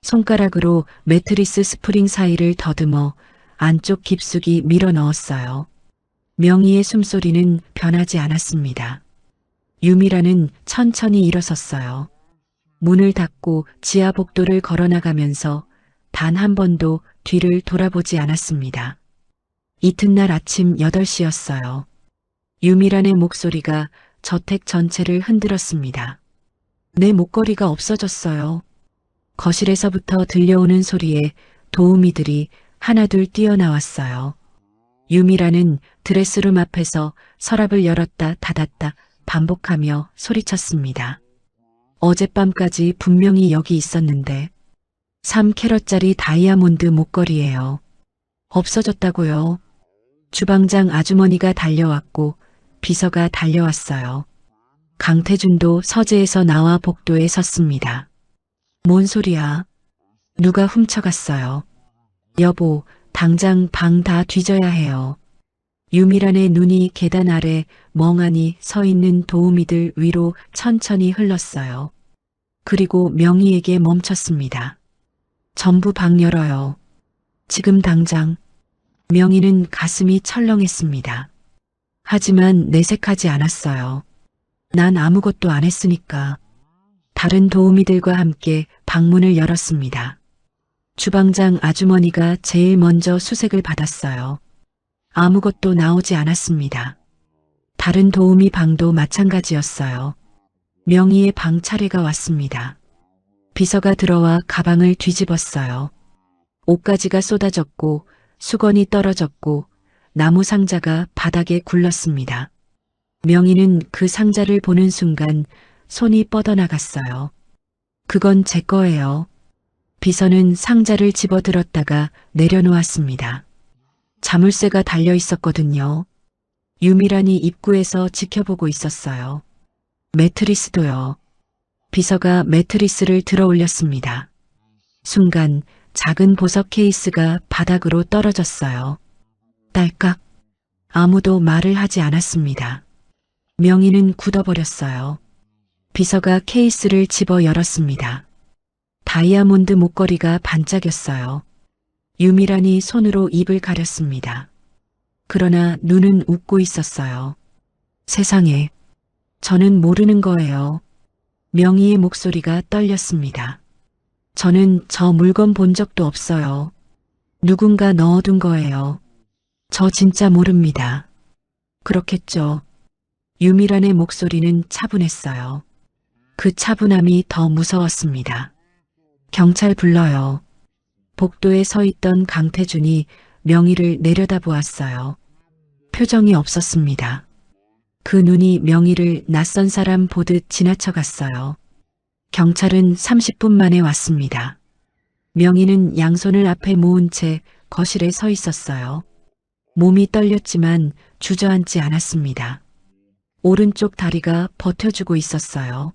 손가락으로 매트리스 스프링 사이를 더듬어 안쪽 깊숙이 밀어 넣었어요. 명희의 숨소리는 변하지 않았습니다. 유미라는 천천히 일어섰어요. 문을 닫고 지하 복도를 걸어나가면서 단 한 번도 뒤를 돌아보지 않았습니다. 이튿날 아침 8시였어요. 유미란의 목소리가 저택 전체를 흔들었습니다. 내 목걸이가 없어졌어요. 거실에서부터 들려오는 소리에 도우미들이 하나둘 뛰어나왔어요. 유미란은 드레스룸 앞에서 서랍을 열었다 닫았다 반복하며 소리쳤습니다. 어젯밤까지 분명히 여기 있었는데 3캐럿짜리 다이아몬드 목걸이예요. 없어졌다고요. 주방장 아주머니가 달려왔고 비서가 달려왔어요. 강태준도 서재에서 나와 복도에 섰습니다. 뭔 소리야? 누가 훔쳐갔어요. 여보, 당장 방 다 뒤져야 해요. 유미란의 눈이 계단 아래 멍하니 서 있는 도우미들 위로 천천히 흘렀어요. 그리고 명희에게 멈췄습니다. 전부 방 열어요. 지금 당장. 명희는 가슴이 철렁했습니다. 하지만 내색하지 않았어요. 난 아무것도 안 했으니까. 다른 도우미들과 함께 방문을 열었습니다. 주방장 아주머니가 제일 먼저 수색을 받았어요. 아무것도 나오지 않았습니다. 다른 도우미 방도 마찬가지였어요. 명희의 방 차례가 왔습니다. 비서가 들어와 가방을 뒤집었어요. 옷가지가 쏟아졌고 수건이 떨어졌고 나무 상자가 바닥에 굴렀습니다. 명희는 그 상자를 보는 순간 손이 뻗어나갔어요. 그건 제 거예요. 비서는 상자를 집어들었다가 내려놓았습니다. 자물쇠가 달려 있었거든요. 유미란이 입구에서 지켜보고 있었어요. 매트리스도요. 비서가 매트리스를 들어 올렸습니다. 순간 작은 보석 케이스가 바닥으로 떨어졌어요. 딸깍. 아무도 말을 하지 않았습니다. 명희는 굳어버렸어요. 비서가 케이스를 집어 열었습니다. 다이아몬드 목걸이가 반짝였어요. 유미란이 손으로 입을 가렸습니다. 그러나 눈은 웃고 있었어요. 세상에, 저는 모르는 거예요. 명희의 목소리가 떨렸습니다. 저는 저 물건 본 적도 없어요. 누군가 넣어둔 거예요. 저 진짜 모릅니다. 그렇겠죠. 유미란의 목소리는 차분했어요. 그 차분함이 더 무서웠습니다. 경찰 불러요. 복도에 서 있던 강태준이 명희를 내려다보았어요. 표정이 없었습니다. 그 눈이 명희를 낯선 사람 보듯 지나쳐갔어요. 경찰은 30분 만에 왔습니다. 명희는 양손을 앞에 모은 채 거실에 서 있었어요. 몸이 떨렸지만 주저앉지 않았습니다. 오른쪽 다리가 버텨주고 있었어요.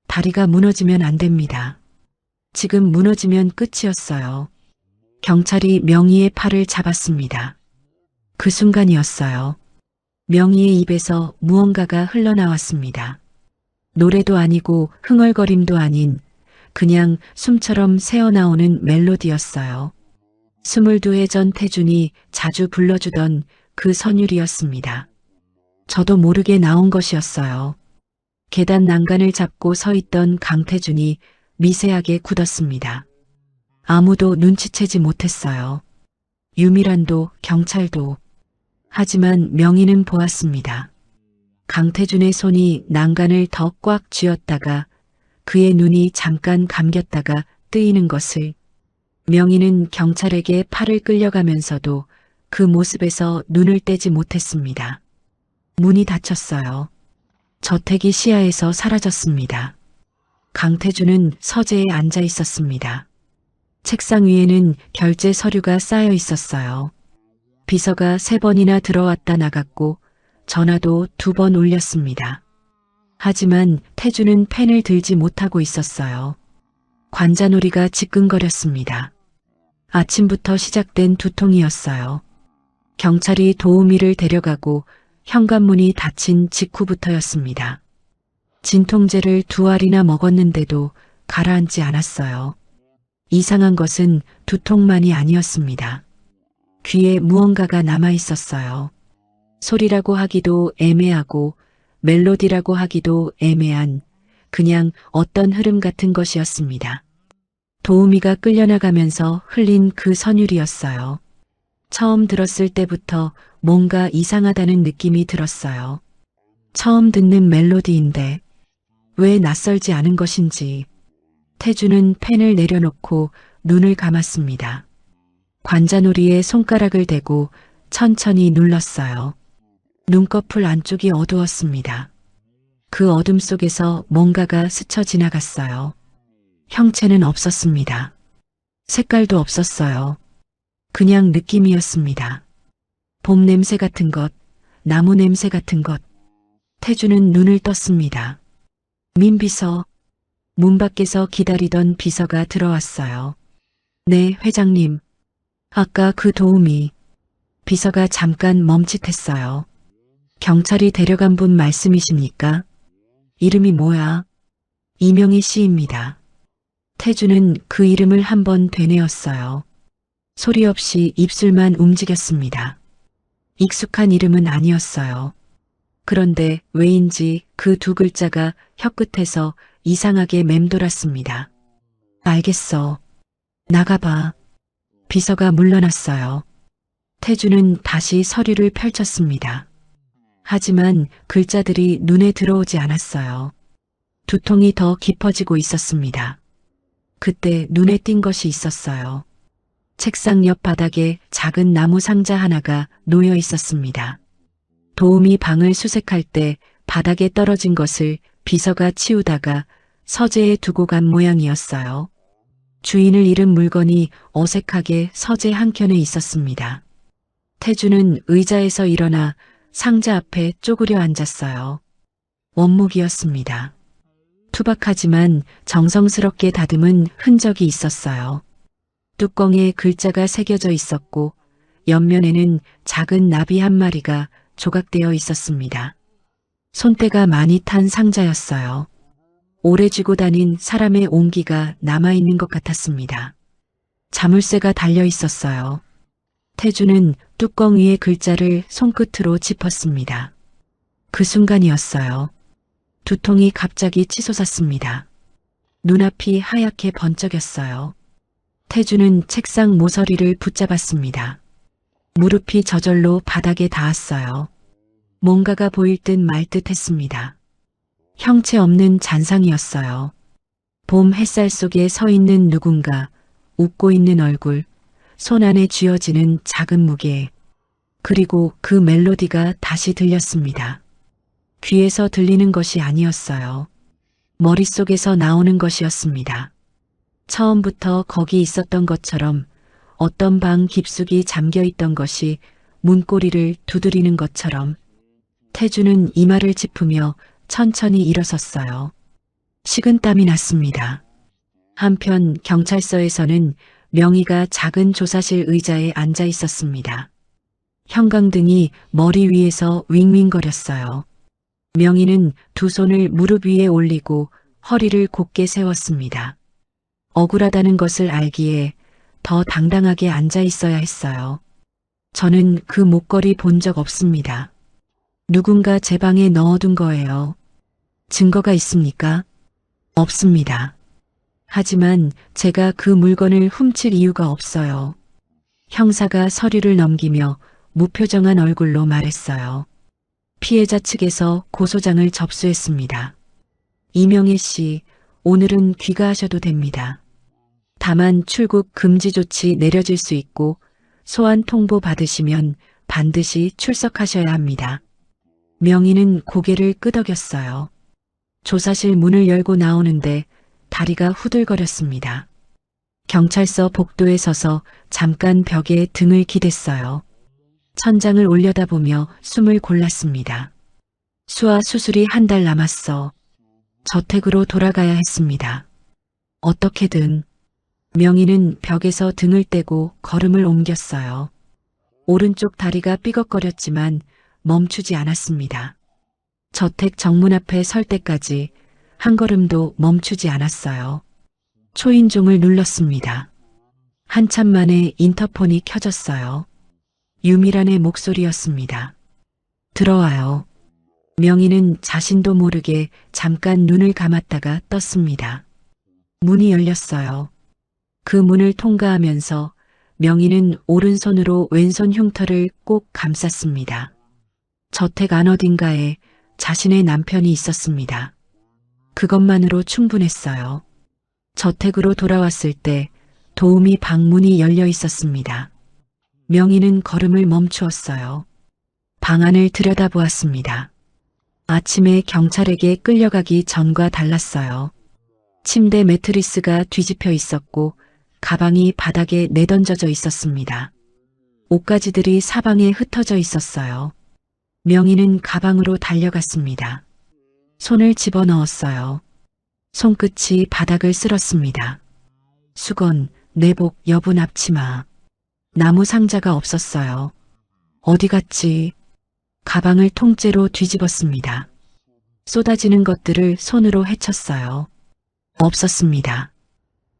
다리가 무너지면 안 됩니다. 지금 무너지면 끝이었어요. 경찰이 명희의 팔을 잡았습니다. 그 순간이었어요. 명희의 입에서 무언가가 흘러나왔습니다. 노래도 아니고 흥얼거림도 아닌 그냥 숨처럼 새어나오는 멜로디였어요. 22해 전 태준이 자주 불러주던 그 선율이었습니다. 저도 모르게 나온 것이었어요. 계단 난간을 잡고 서 있던 강태준이 미세하게 굳었습니다. 아무도 눈치채지 못했어요. 유미란도 경찰도. 하지만 명희는 보았습니다. 강태준의 손이 난간을 더 꽉 쥐었다가 그의 눈이 잠깐 감겼다가 뜨이는 것을. 명희는 경찰에게 팔을 끌려가면서도 그 모습에서 눈을 떼지 못했습니다. 문이 닫혔어요. 저택이 시야에서 사라졌습니다. 강태준은 서재에 앉아 있었습니다. 책상 위에는 결제 서류가 쌓여 있었어요. 비서가 3번이나 들어왔다 나갔고 전화도 2번 울렸습니다. 하지만 태준은 펜을 들지 못하고 있었어요. 관자놀이가 지끈거렸습니다. 아침부터 시작된 두통이었어요. 경찰이 도우미를 데려가고 현관문이 닫힌 직후부터였습니다. 진통제를 2알이나 먹었는데도 가라앉지 않았어요. 이상한 것은 두통만이 아니었습니다. 귀에 무언가가 남아 있었어요. 소리라고 하기도 애매하고 멜로디라고 하기도 애매한 그냥 어떤 흐름 같은 것이었습니다. 도우미가 끌려나가면서 흘린 그 선율이었어요. 처음 들었을 때부터 뭔가 이상하다는 느낌이 들었어요. 처음 듣는 멜로디인데 왜 낯설지 않은 것인지. 태준은 펜을 내려놓고 눈을 감았습니다. 관자놀이에 손가락을 대고 천천히 눌렀어요. 눈꺼풀 안쪽이 어두웠습니다. 그 어둠 속에서 뭔가가 스쳐 지나갔어요. 형체는 없었습니다. 색깔도 없었어요. 그냥 느낌이었습니다. 봄 냄새 같은 것, 나무 냄새 같은 것. 태준은 눈을 떴습니다. 민비서. 문 밖에서 기다리던 비서가 들어왔어요. 네, 회장님. 아까 그 도우미. 비서가 잠깐 멈칫했어요. 경찰이 데려간 분 말씀이십니까? 이름이 뭐야? 이명희 씨입니다. 태준은 그 이름을 한번 되뇌었어요. 소리 없이 입술만 움직였습니다. 익숙한 이름은 아니었어요. 그런데 왜인지 그 2글자가 혀끝에서 이상하게 맴돌았습니다. 알겠어. 나가봐. 비서가 물러났어요. 태준은 다시 서류를 펼쳤습니다. 하지만 글자들이 눈에 들어오지 않았어요. 두통이 더 깊어지고 있었습니다. 그때 눈에 띈 것이 있었어요. 책상 옆 바닥에 작은 나무 상자 하나가 놓여 있었습니다. 도우미 방을 수색할 때 바닥에 떨어진 것을 비서가 치우다가 서재에 두고 간 모양이었어요. 주인을 잃은 물건이 어색하게 서재 한켠에 있었습니다. 태준은 의자에서 일어나 상자 앞에 쪼그려 앉았어요. 원목이었습니다. 투박하지만 정성스럽게 다듬은 흔적이 있었어요. 뚜껑에 글자가 새겨져 있었고 옆면에는 작은 나비 한 마리가 조각되어 있었습니다. 손때가 많이 탄 상자였어요. 오래 쥐고 다닌 사람의 온기가 남아있는 것 같았습니다. 자물쇠가 달려 있었어요. 태준은 뚜껑 위의 글자를 손끝으로 짚었습니다. 그 순간이었어요. 두통이 갑자기 치솟았습니다. 눈앞이 하얗게 번쩍였어요. 태준은 책상 모서리를 붙잡았습니다. 무릎이 저절로 바닥에 닿았어요. 뭔가가 보일 듯 말 듯 했습니다. 형체 없는 잔상이었어요. 봄 햇살 속에 서 있는 누군가, 웃고 있는 얼굴, 손 안에 쥐어지는 작은 무게, 그리고 그 멜로디가 다시 들렸습니다. 귀에서 들리는 것이 아니었어요. 머릿속에서 나오는 것이었습니다. 처음부터 거기 있었던 것처럼 어떤 방 깊숙이 잠겨 있던 것이 문고리를 두드리는 것처럼. 태준은 이마를 짚으며 천천히 일어섰어요. 식은땀이 났습니다. 한편 경찰서에서는 명희가 작은 조사실 의자에 앉아 있었습니다. 형광등이 머리 위에서 윙윙거렸어요. 명희는 두 손을 무릎 위에 올리고 허리를 곧게 세웠습니다. 억울하다는 것을 알기에 더 당당하게 앉아 있어야 했어요. 저는 그 목걸이 본 적 없습니다. 누군가 제 방에 넣어둔 거예요. 증거가 있습니까? 없습니다. 하지만 제가 그 물건을 훔칠 이유가 없어요. 형사가 서류를 넘기며 무표정한 얼굴로 말했어요. 피해자 측에서 고소장을 접수했습니다. 이명희 씨, 오늘은 귀가하셔도 됩니다. 다만 출국 금지 조치 내려질 수 있고 소환 통보 받으시면 반드시 출석하셔야 합니다. 명희는 고개를 끄덕였어요. 조사실 문을 열고 나오는데 다리가 후들거렸습니다. 경찰서 복도에 서서 잠깐 벽에 등을 기댔어요. 천장을 올려다보며 숨을 골랐습니다. 수아 수술이 한 달 남았어. 저택으로 돌아가야 했습니다. 어떻게든. 명희는 벽에서 등을 떼고 걸음을 옮겼어요. 오른쪽 다리가 삐걱거렸지만 멈추지 않았습니다. 저택 정문 앞에 설 때까지 한 걸음도 멈추지 않았어요. 초인종을 눌렀습니다. 한참 만에 인터폰이 켜졌어요. 유미란의 목소리였습니다. 들어와요. 명희는 자신도 모르게 잠깐 눈을 감았다가 떴습니다. 문이 열렸어요. 그 문을 통과하면서 명희는 오른손으로 왼손 흉터를 꼭 감쌌습니다. 저택 안 어딘가에 자신의 남편이 있었습니다. 그것만으로 충분했어요. 저택으로 돌아왔을 때 도우미 방문이 열려 있었습니다. 명희는 걸음을 멈추었어요. 방 안을 들여다보았습니다. 아침에 경찰에게 끌려가기 전과 달랐어요. 침대 매트리스가 뒤집혀 있었고 가방이 바닥에 내던져져 있었습니다. 옷가지들이 사방에 흩어져 있었어요. 명희는 가방으로 달려갔습니다. 손을 집어넣었어요. 손끝이 바닥을 쓸었습니다. 수건, 내복, 여분 앞치마. 나무 상자가 없었어요. 어디 갔지? 가방을 통째로 뒤집었습니다. 쏟아지는 것들을 손으로 헤쳤어요. 없었습니다.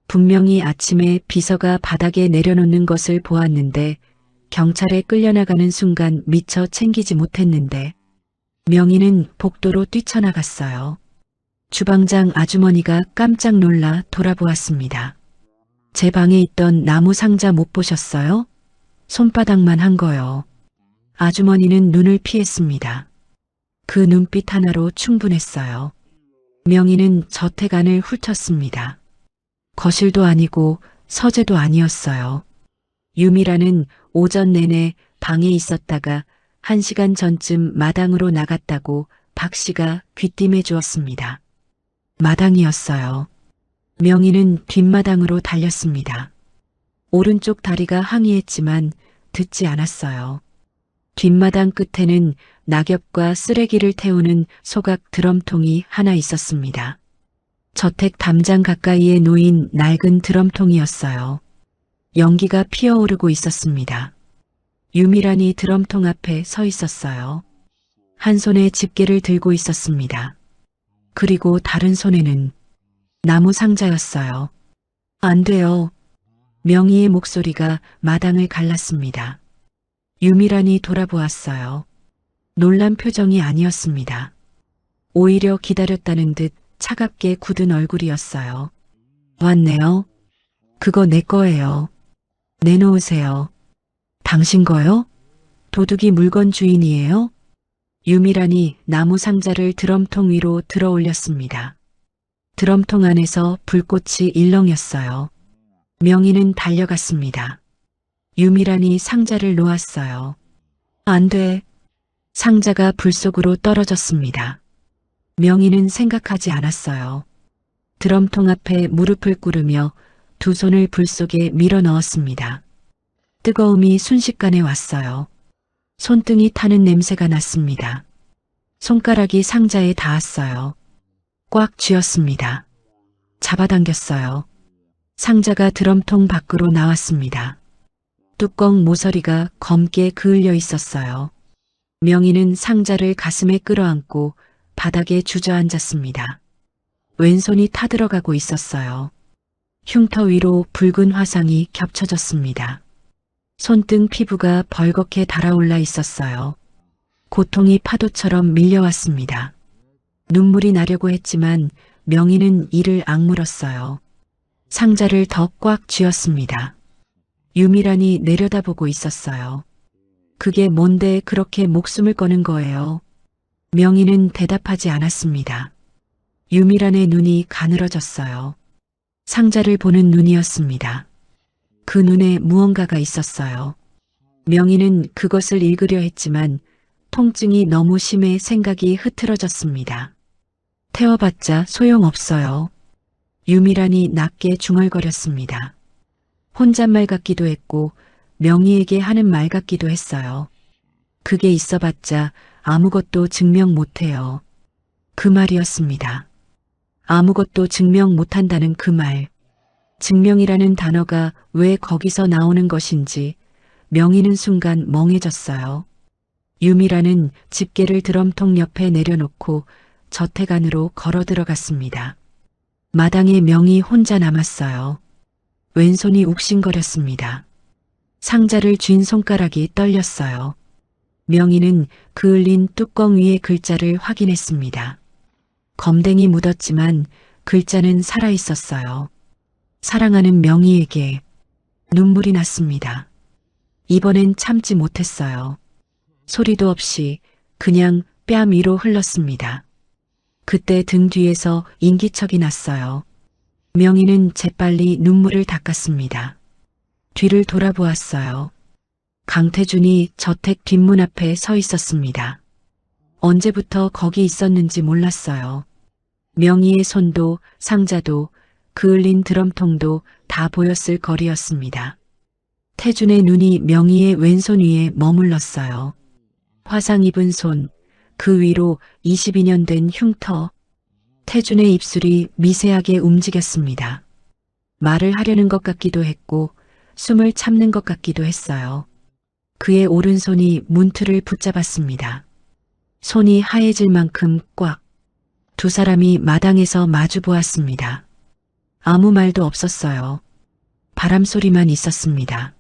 분명히 아침에 비서가 바닥에 내려놓는 것을 보았는데 경찰에 끌려나가는 순간 미처 챙기지 못했는데 명희는 복도로 뛰쳐나갔어요. 주방장 아주머니가 깜짝 놀라 돌아보았습니다. 제 방에 있던 나무 상자 못 보셨어요? 손바닥만 한 거요. 아주머니는 눈을 피했습니다. 그 눈빛 하나로 충분했어요. 명희는 저택 안을 훑었습니다. 거실도 아니고 서재도 아니었어요. 유미라는 오전 내내 방에 있었다가 1시간 전쯤 마당으로 나갔다고 박 씨가 귀띔해 주었습니다. 마당이었어요. 명희는 뒷마당으로 달렸습니다. 오른쪽 다리가 항의했지만 듣지 않았어요. 뒷마당 끝에는 낙엽과 쓰레기를 태우는 소각 드럼통이 하나 있었습니다. 저택 담장 가까이에 놓인 낡은 드럼통이었어요. 연기가 피어오르고 있었습니다. 유미란이 드럼통 앞에 서 있었어요. 한 손에 집게를 들고 있었습니다. 그리고 다른 손에는 나무 상자였어요. 안 돼요. 명희의 목소리가 마당을 갈랐습니다. 유미란이 돌아보았어요. 놀란 표정이 아니었습니다. 오히려 기다렸다는 듯 차갑게 굳은 얼굴이었어요. 왔네요. 그거 내 거예요. 내놓으세요. 당신 거요? 도둑이 물건 주인이에요? 유미란이 나무 상자를 드럼통 위로 들어 올렸습니다. 드럼통 안에서 불꽃이 일렁였어요. 명희는 달려갔습니다. 유미란이 상자를 놓았어요. 안 돼. 상자가 불 속으로 떨어졌습니다. 명희는 생각하지 않았어요. 드럼통 앞에 무릎을 꿇으며 두 손을 불 속에 밀어 넣었습니다. 뜨거움이 순식간에 왔어요. 손등이 타는 냄새가 났습니다. 손가락이 상자에 닿았어요. 꽉 쥐었습니다. 잡아당겼어요. 상자가 드럼통 밖으로 나왔습니다. 뚜껑 모서리가 검게 그을려 있었어요. 명희는 상자를 가슴에 끌어안고 바닥에 주저앉았습니다. 왼손이 타들어가고 있었어요. 흉터 위로 붉은 화상이 겹쳐졌습니다. 손등 피부가 벌겋게 달아올라 있었어요. 고통이 파도처럼 밀려왔습니다. 눈물이 나려고 했지만 명희는 이를 악물었어요. 상자를 더 꽉 쥐었습니다. 유미란이 내려다보고 있었어요. 그게 뭔데 그렇게 목숨을 거는 거예요? 명희는 대답하지 않았습니다. 유미란의 눈이 가늘어졌어요. 상자를 보는 눈이었습니다. 그 눈에 무언가가 있었어요. 명희는 그것을 읽으려 했지만 통증이 너무 심해 생각이 흐트러졌습니다. 태워봤자 소용없어요. 유미란이 낮게 중얼거렸습니다. 혼잣말 같기도 했고 명희에게 하는 말 같기도 했어요. 그게 있어봤자 아무것도 증명 못해요. 그 말이었습니다. 아무것도 증명 못한다는 그 말. 증명이라는 단어가 왜 거기서 나오는 것인지 명희는 순간 멍해졌어요. 유미란은 집게를 드럼통 옆에 내려놓고 저택 안으로 걸어 들어갔습니다. 마당에 명희 혼자 남았어요. 왼손이 욱신거렸습니다. 상자를 쥔 손가락이 떨렸어요. 명희는 그을린 뚜껑 위의 글자를 확인했습니다. 검댕이 묻었지만 글자는 살아있었어요. 사랑하는 명희에게. 눈물이 났습니다. 이번엔 참지 못했어요. 소리도 없이 그냥 뺨 위로 흘렀습니다. 그때 등 뒤에서 인기척이 났어요. 명희는 재빨리 눈물을 닦았습니다. 뒤를 돌아보았어요. 강태준이 저택 뒷문 앞에 서 있었습니다. 언제부터 거기 있었는지 몰랐어요. 명희의 손도 상자도 그을린 드럼통도 다 보였을 거리였습니다. 태준의 눈이 명희의 왼손 위에 머물렀어요. 화상 입은 손, 그 위로 22년 된 흉터. 태준의 입술이 미세하게 움직였습니다. 말을 하려는 것 같기도 했고 숨을 참는 것 같기도 했어요. 그의 오른손이 문틀을 붙잡았습니다. 손이 하얘질 만큼 꽉. 두 사람이 마당에서 마주 보았습니다. 아무 말도 없었어요. 바람 소리만 있었습니다.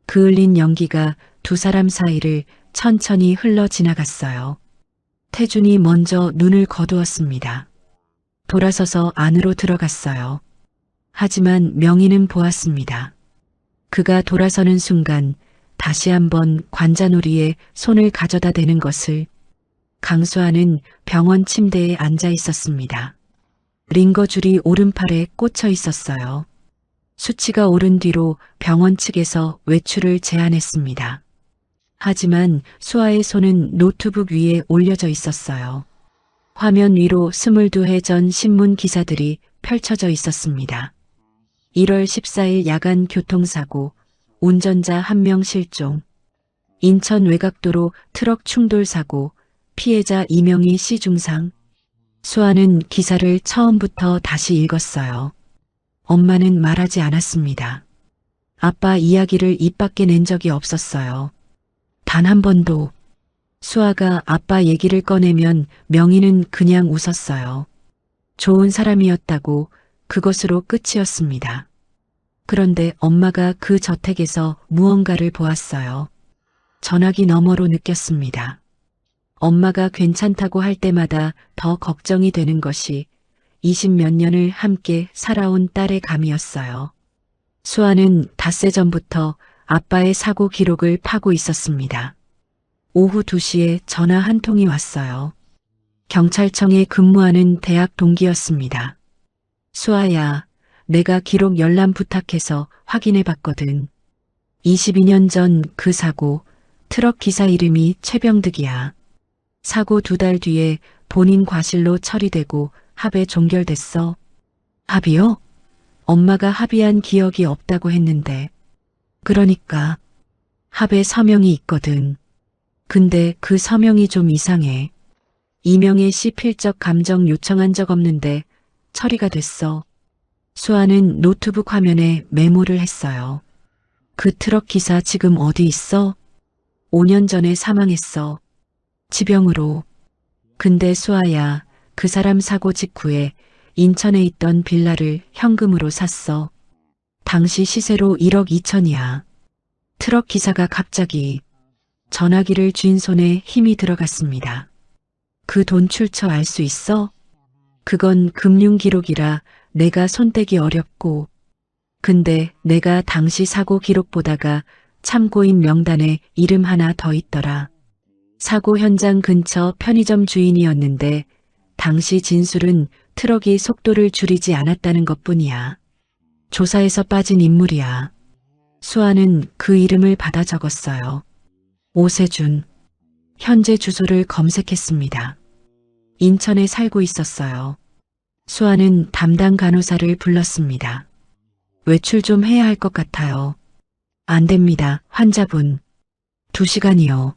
그을린 연기가 두 사람 사이를 천천히 흘러 지나갔어요. 태준이 먼저 눈을 거두었습니다. 돌아서서 안으로 들어갔어요. 하지만 명희는 보았습니다. 그가 돌아서는 순간 다시 한번 관자놀이에 손을 가져다 대는 것을. 강수아는 병원 침대에 앉아 있었습니다. 링거줄이 오른팔에 꽂혀 있었어요. 수치가 오른 뒤로 병원 측에서 외출을 제안했습니다. 하지만 수아의 손은 노트북 위에 올려져 있었어요. 화면 위로 22회 전 신문 기사들이 펼쳐져 있었습니다. 1월 14일 야간 교통사고, 운전자 1명 실종, 인천 외곽도로 트럭 충돌 사고, 피해자 2명이 시중상. 수아는 기사를 처음부터 다시 읽었어요. 엄마는 말하지 않았습니다. 아빠 이야기를 입 밖에 낸 적이 없었어요. 단 한 번도. 수아가 아빠 얘기를 꺼내면 명희는 그냥 웃었어요. 좋은 사람이었다고, 그것으로 끝이었습니다. 그런데 엄마가 그 저택에서 무언가를 보았어요. 전화기 너머로 느꼈습니다. 엄마가 괜찮다고 할 때마다 더 걱정이 되는 것이 20몇 년을 함께 살아온 딸의 감이었어요. 수아는 닷새 전부터 아빠의 사고 기록을 파고 있었습니다. 오후 2시에 전화 한 통이 왔어요. 경찰청에 근무하는 대학 동기였습니다. 수아야, 내가 기록 열람 부탁해서 확인해 봤거든. 22년 전 그 사고, 트럭 기사 이름이 최병득이야. 사고 2달 뒤에 본인 과실로 처리되고 합의 종결됐어. 합의요? 엄마가 합의한 기억이 없다고 했는데. 그러니까 합의 서명이 있거든. 근데 그 서명이 좀 이상해. 이명애 씨 필적 감정 요청한 적 없는데 처리가 됐어. 수아는 노트북 화면에 메모를 했어요. 그 트럭 기사 지금 어디 있어? 5년 전에 사망했어. 지병으로. 근데 수아야, 그 사람 사고 직후에 인천에 있던 빌라를 현금으로 샀어. 당시 시세로 1억 2천이야. 트럭 기사가 갑자기 전화기를 쥔 손에 힘이 들어갔습니다. 그 돈 출처 알 수 있어? 그건 금융 기록이라 내가 손대기 어렵고, 근데 내가 당시 사고 기록 보다가 참고인 명단에 이름 하나 더 있더라. 사고 현장 근처 편의점 주인이었는데 당시 진술은 트럭이 속도를 줄이지 않았다는 것뿐이야. 조사에서 빠진 인물이야. 수아는 그 이름을 받아 적었어요. 오세준. 현재 주소를 검색했습니다. 인천에 살고 있었어요. 수아는 담당 간호사를 불렀습니다. 외출 좀 해야 할 것 같아요. 안 됩니다, 환자분. 2시간이요.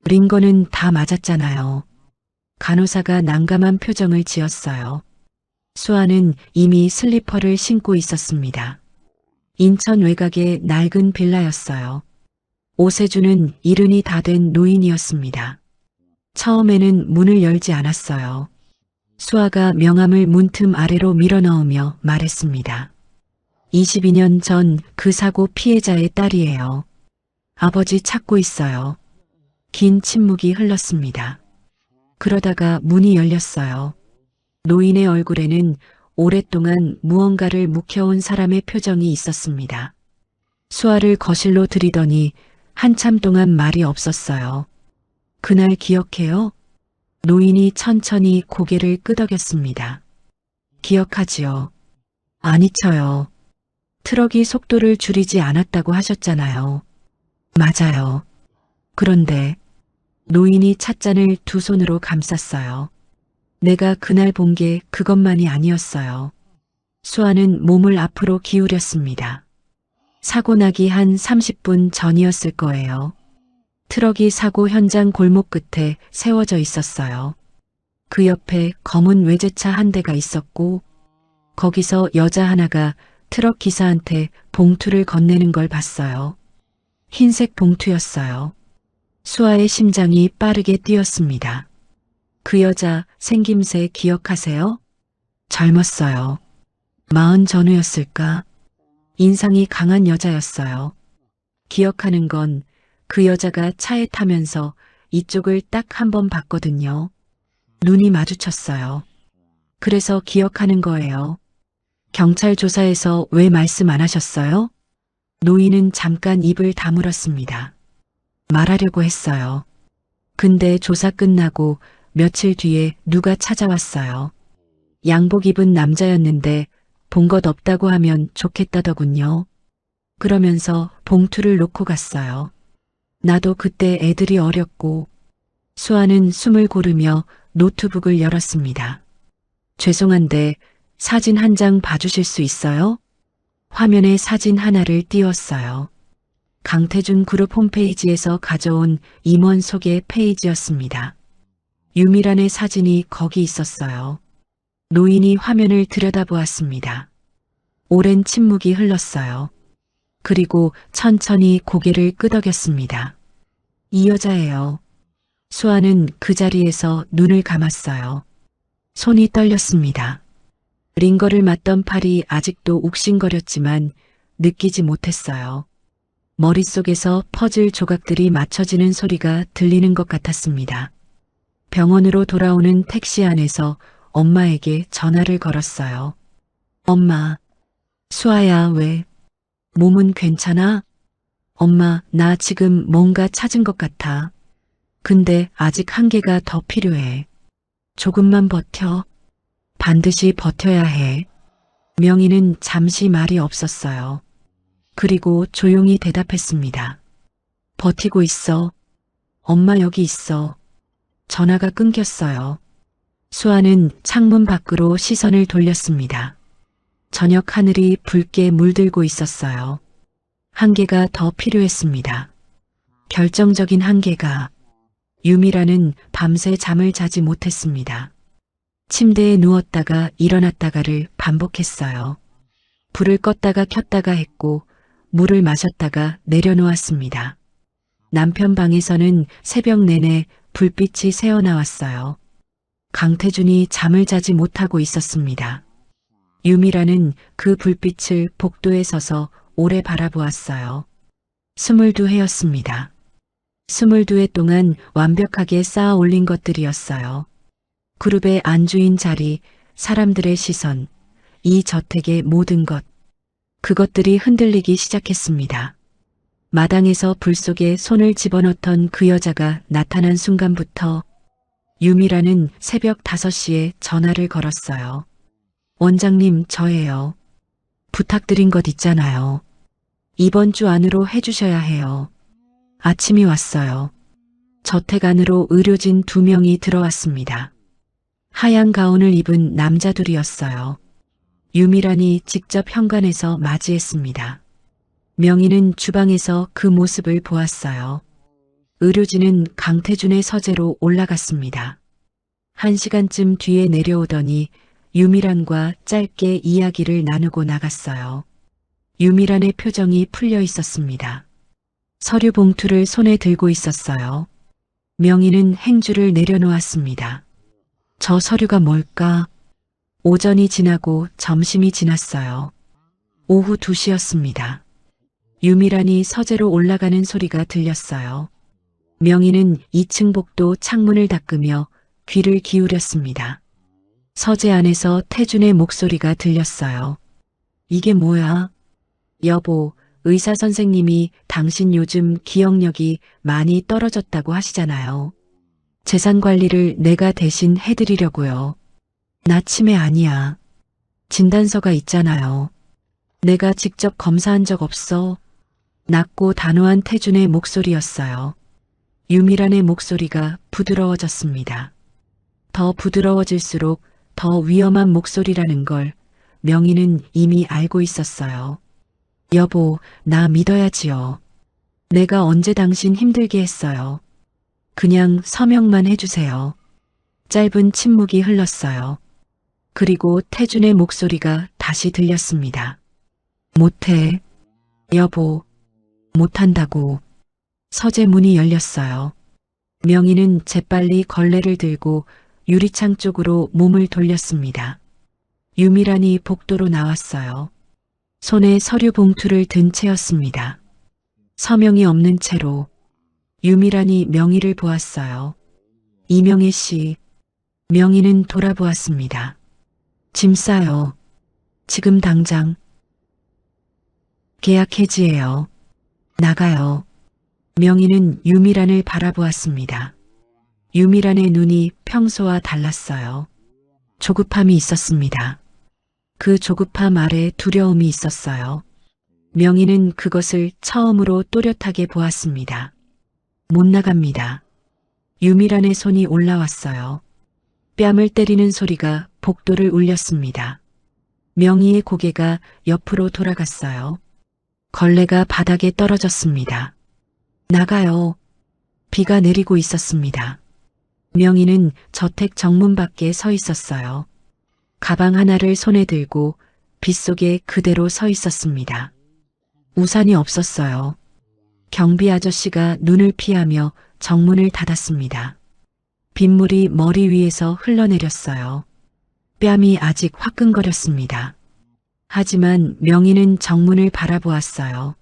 링거는 다 맞았잖아요. 간호사가 난감한 표정을 지었어요. 수아는 이미 슬리퍼를 신고 있었습니다. 인천 외곽의 낡은 빌라였어요. 오세준은 이른이 다 된 노인이었습니다. 처음에는 문을 열지 않았어요. 수아가 명함을 문틈 아래로 밀어넣으며 말했습니다. 22년 전 그 사고 피해자의 딸이에요. 아버지 찾고 있어요. 긴 침묵이 흘렀습니다. 그러다가 문이 열렸어요. 노인의 얼굴에는 오랫동안 무언가를 묵혀온 사람의 표정이 있었습니다. 수아를 거실로 들이더니 한참 동안 말이 없었어요. 그날 기억해요? 노인이 천천히 고개를 끄덕였습니다. 기억하지요. 안 잊혀요. 트럭이 속도를 줄이지 않았다고 하셨잖아요. 맞아요. 그런데 노인이 찻잔을 두 손으로 감쌌어요. 내가 그날 본 게 그것만이 아니었어요. 수아는 몸을 앞으로 기울였습니다. 사고 나기 한 30분 전이었을 거예요. 트럭이 사고 현장 골목 끝에 세워져 있었어요. 그 옆에 검은 외제차 한 대가 있었고 거기서 여자 하나가 트럭 기사한테 봉투를 건네는 걸 봤어요. 흰색 봉투였어요. 수아의 심장이 빠르게 뛰었습니다. 그 여자 생김새 기억하세요? 젊었어요. 40 전후였을까? 인상이 강한 여자였어요. 기억하는 건 그 여자가 차에 타면서 이쪽을 딱 한 번 봤거든요. 눈이 마주쳤어요. 그래서 기억하는 거예요. 경찰 조사에서 왜 말씀 안 하셨어요? 노인은 잠깐 입을 다물었습니다. 말하려고 했어요. 근데 조사 끝나고 며칠 뒤에 누가 찾아왔어요. 양복 입은 남자였는데 본 것 없다고 하면 좋겠다더군요. 그러면서 봉투를 놓고 갔어요. 나도 그때 애들이 어렸고. 수아는 숨을 고르며 노트북을 열었습니다. 죄송한데 사진 한 장 봐주실 수 있어요? 화면에 사진 하나를 띄웠어요. 강태준 그룹 홈페이지에서 가져온 임원 소개 페이지였습니다. 유미란의 사진이 거기 있었어요. 노인이 화면을 들여다보았습니다. 오랜 침묵이 흘렀어요. 그리고 천천히 고개를 끄덕였습니다. 이 여자예요. 수아는 그 자리에서 눈을 감았어요. 손이 떨렸습니다. 링거를 맞던 팔이 아직도 욱신거렸지만 느끼지 못했어요. 머릿속에서 퍼즐 조각들이 맞춰지는 소리가 들리는 것 같았습니다. 병원으로 돌아오는 택시 안에서 엄마에게 전화를 걸었어요. 엄마, 수아야 왜? 몸은 괜찮아? 엄마, 나 지금 뭔가 찾은 것 같아. 근데 아직 한계가 더 필요해. 조금만 버텨. 반드시 버텨야 해. 명희는 잠시 말이 없었어요. 그리고 조용히 대답했습니다. 버티고 있어. 엄마 여기 있어. 전화가 끊겼어요. 수아는 창문 밖으로 시선을 돌렸습니다. 저녁 하늘이 붉게 물들고 있었어요. 한계가 더 필요했습니다. 결정적인 한계가. 유미라는 밤새 잠을 자지 못했습니다. 침대에 누웠다가 일어났다가를 반복했어요. 불을 껐다가 켰다가 했고 물을 마셨다가 내려놓았습니다. 남편 방에서는 새벽 내내 불빛이 새어나왔어요. 강태준이 잠을 자지 못하고 있었습니다. 유미라는 그 불빛을 복도에 서서 오래 바라보았어요. 22회였습니다. 22회 동안 완벽하게 쌓아 올린 것들이었어요. 그룹의 안주인 자리, 사람들의 시선, 이 저택의 모든 것. 그것들이 흔들리기 시작했습니다. 마당에서 불 속에 손을 집어넣던 그 여자가 나타난 순간부터 유미라는 새벽 5시에 전화를 걸었어요. 원장님, 저예요. 부탁드린 것 있잖아요. 이번 주 안으로 해주셔야 해요. 아침이 왔어요. 저택 안으로 의료진 2명이 들어왔습니다. 하얀 가운을 입은 남자들이었어요. 유미란이 직접 현관에서 맞이했습니다. 명희는 주방에서 그 모습을 보았어요. 의료진은 강태준의 서재로 올라갔습니다. 1시간쯤 뒤에 내려오더니 유미란과 짧게 이야기를 나누고 나갔어요. 유미란의 표정이 풀려 있었습니다. 서류 봉투를 손에 들고 있었어요. 명희는 행주를 내려놓았습니다. 저 서류가 뭘까? 오전이 지나고 점심이 지났어요. 오후 2시였습니다. 유미란이 서재로 올라가는 소리가 들렸어요. 명희는 2층 복도 창문을 닦으며 귀를 기울였습니다. 서재 안에서 태준의 목소리가 들렸어요. 이게 뭐야? 여보, 의사 선생님이 당신 요즘 기억력이 많이 떨어졌다고 하시잖아요. 재산 관리를 내가 대신 해드리려고요. 나 치매 아니야. 진단서가 있잖아요. 내가 직접 검사한 적 없어. 낮고 단호한 태준의 목소리였어요. 유미란의 목소리가 부드러워졌습니다. 더 부드러워질수록 더 위험한 목소리라는 걸 명희는 이미 알고 있었어요. 여보, 나 믿어야지요. 내가 언제 당신 힘들게 했어요. 그냥 서명만 해주세요. 짧은 침묵이 흘렀어요. 그리고 태준의 목소리가 다시 들렸습니다. 못해. 여보, 못한다고. 서재 문이 열렸어요. 명희는 재빨리 걸레를 들고 유리창 쪽으로 몸을 돌렸습니다. 유미란이 복도로 나왔어요. 손에 서류 봉투를 든 채였습니다. 서명이 없는 채로 유미란이 명희를 보았어요. 이명희 씨. 명희는 돌아보았습니다. 짐 싸요. 지금 당장. 계약 해지해요. 나가요. 명희는 유미란을 바라보았습니다. 유미란의 눈이 평소와 달랐어요. 조급함이 있었습니다. 그 조급함 아래 두려움이 있었어요. 명희는 그것을 처음으로 또렷하게 보았습니다. 못 나갑니다. 유미란의 손이 올라왔어요. 뺨을 때리는 소리가 복도를 울렸습니다. 명희의 고개가 옆으로 돌아갔어요. 걸레가 바닥에 떨어졌습니다. 나가요. 비가 내리고 있었습니다. 명희는 저택 정문 밖에 서 있었어요. 가방 하나를 손에 들고 빗속에 그대로 서 있었습니다. 우산이 없었어요. 경비 아저씨가 눈을 피하며 정문을 닫았습니다. 빗물이 머리 위에서 흘러내렸어요. 뺨이 아직 화끈거렸습니다. 하지만 명희는 정문을 바라보았어요.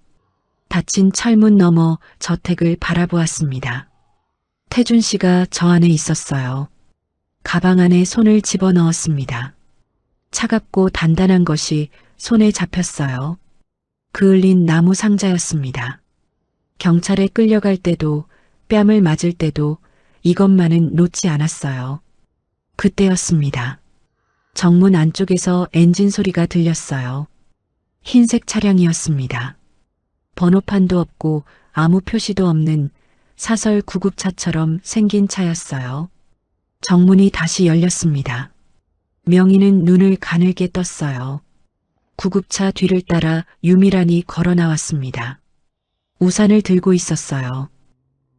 닫힌 철문 너머 저택을 바라보았습니다. 태준 씨가 저 안에 있었어요. 가방 안에 손을 집어넣었습니다. 차갑고 단단한 것이 손에 잡혔어요. 그을린 나무 상자였습니다. 경찰에 끌려갈 때도 뺨을 맞을 때도 이것만은 놓지 않았어요. 그때였습니다. 정문 안쪽에서 엔진 소리가 들렸어요. 흰색 차량이었습니다. 번호판도 없고 아무 표시도 없는 사설 구급차처럼 생긴 차였어요. 정문이 다시 열렸습니다. 명희는 눈을 가늘게 떴어요. 구급차 뒤를 따라 유미란이 걸어 나왔습니다. 우산을 들고 있었어요.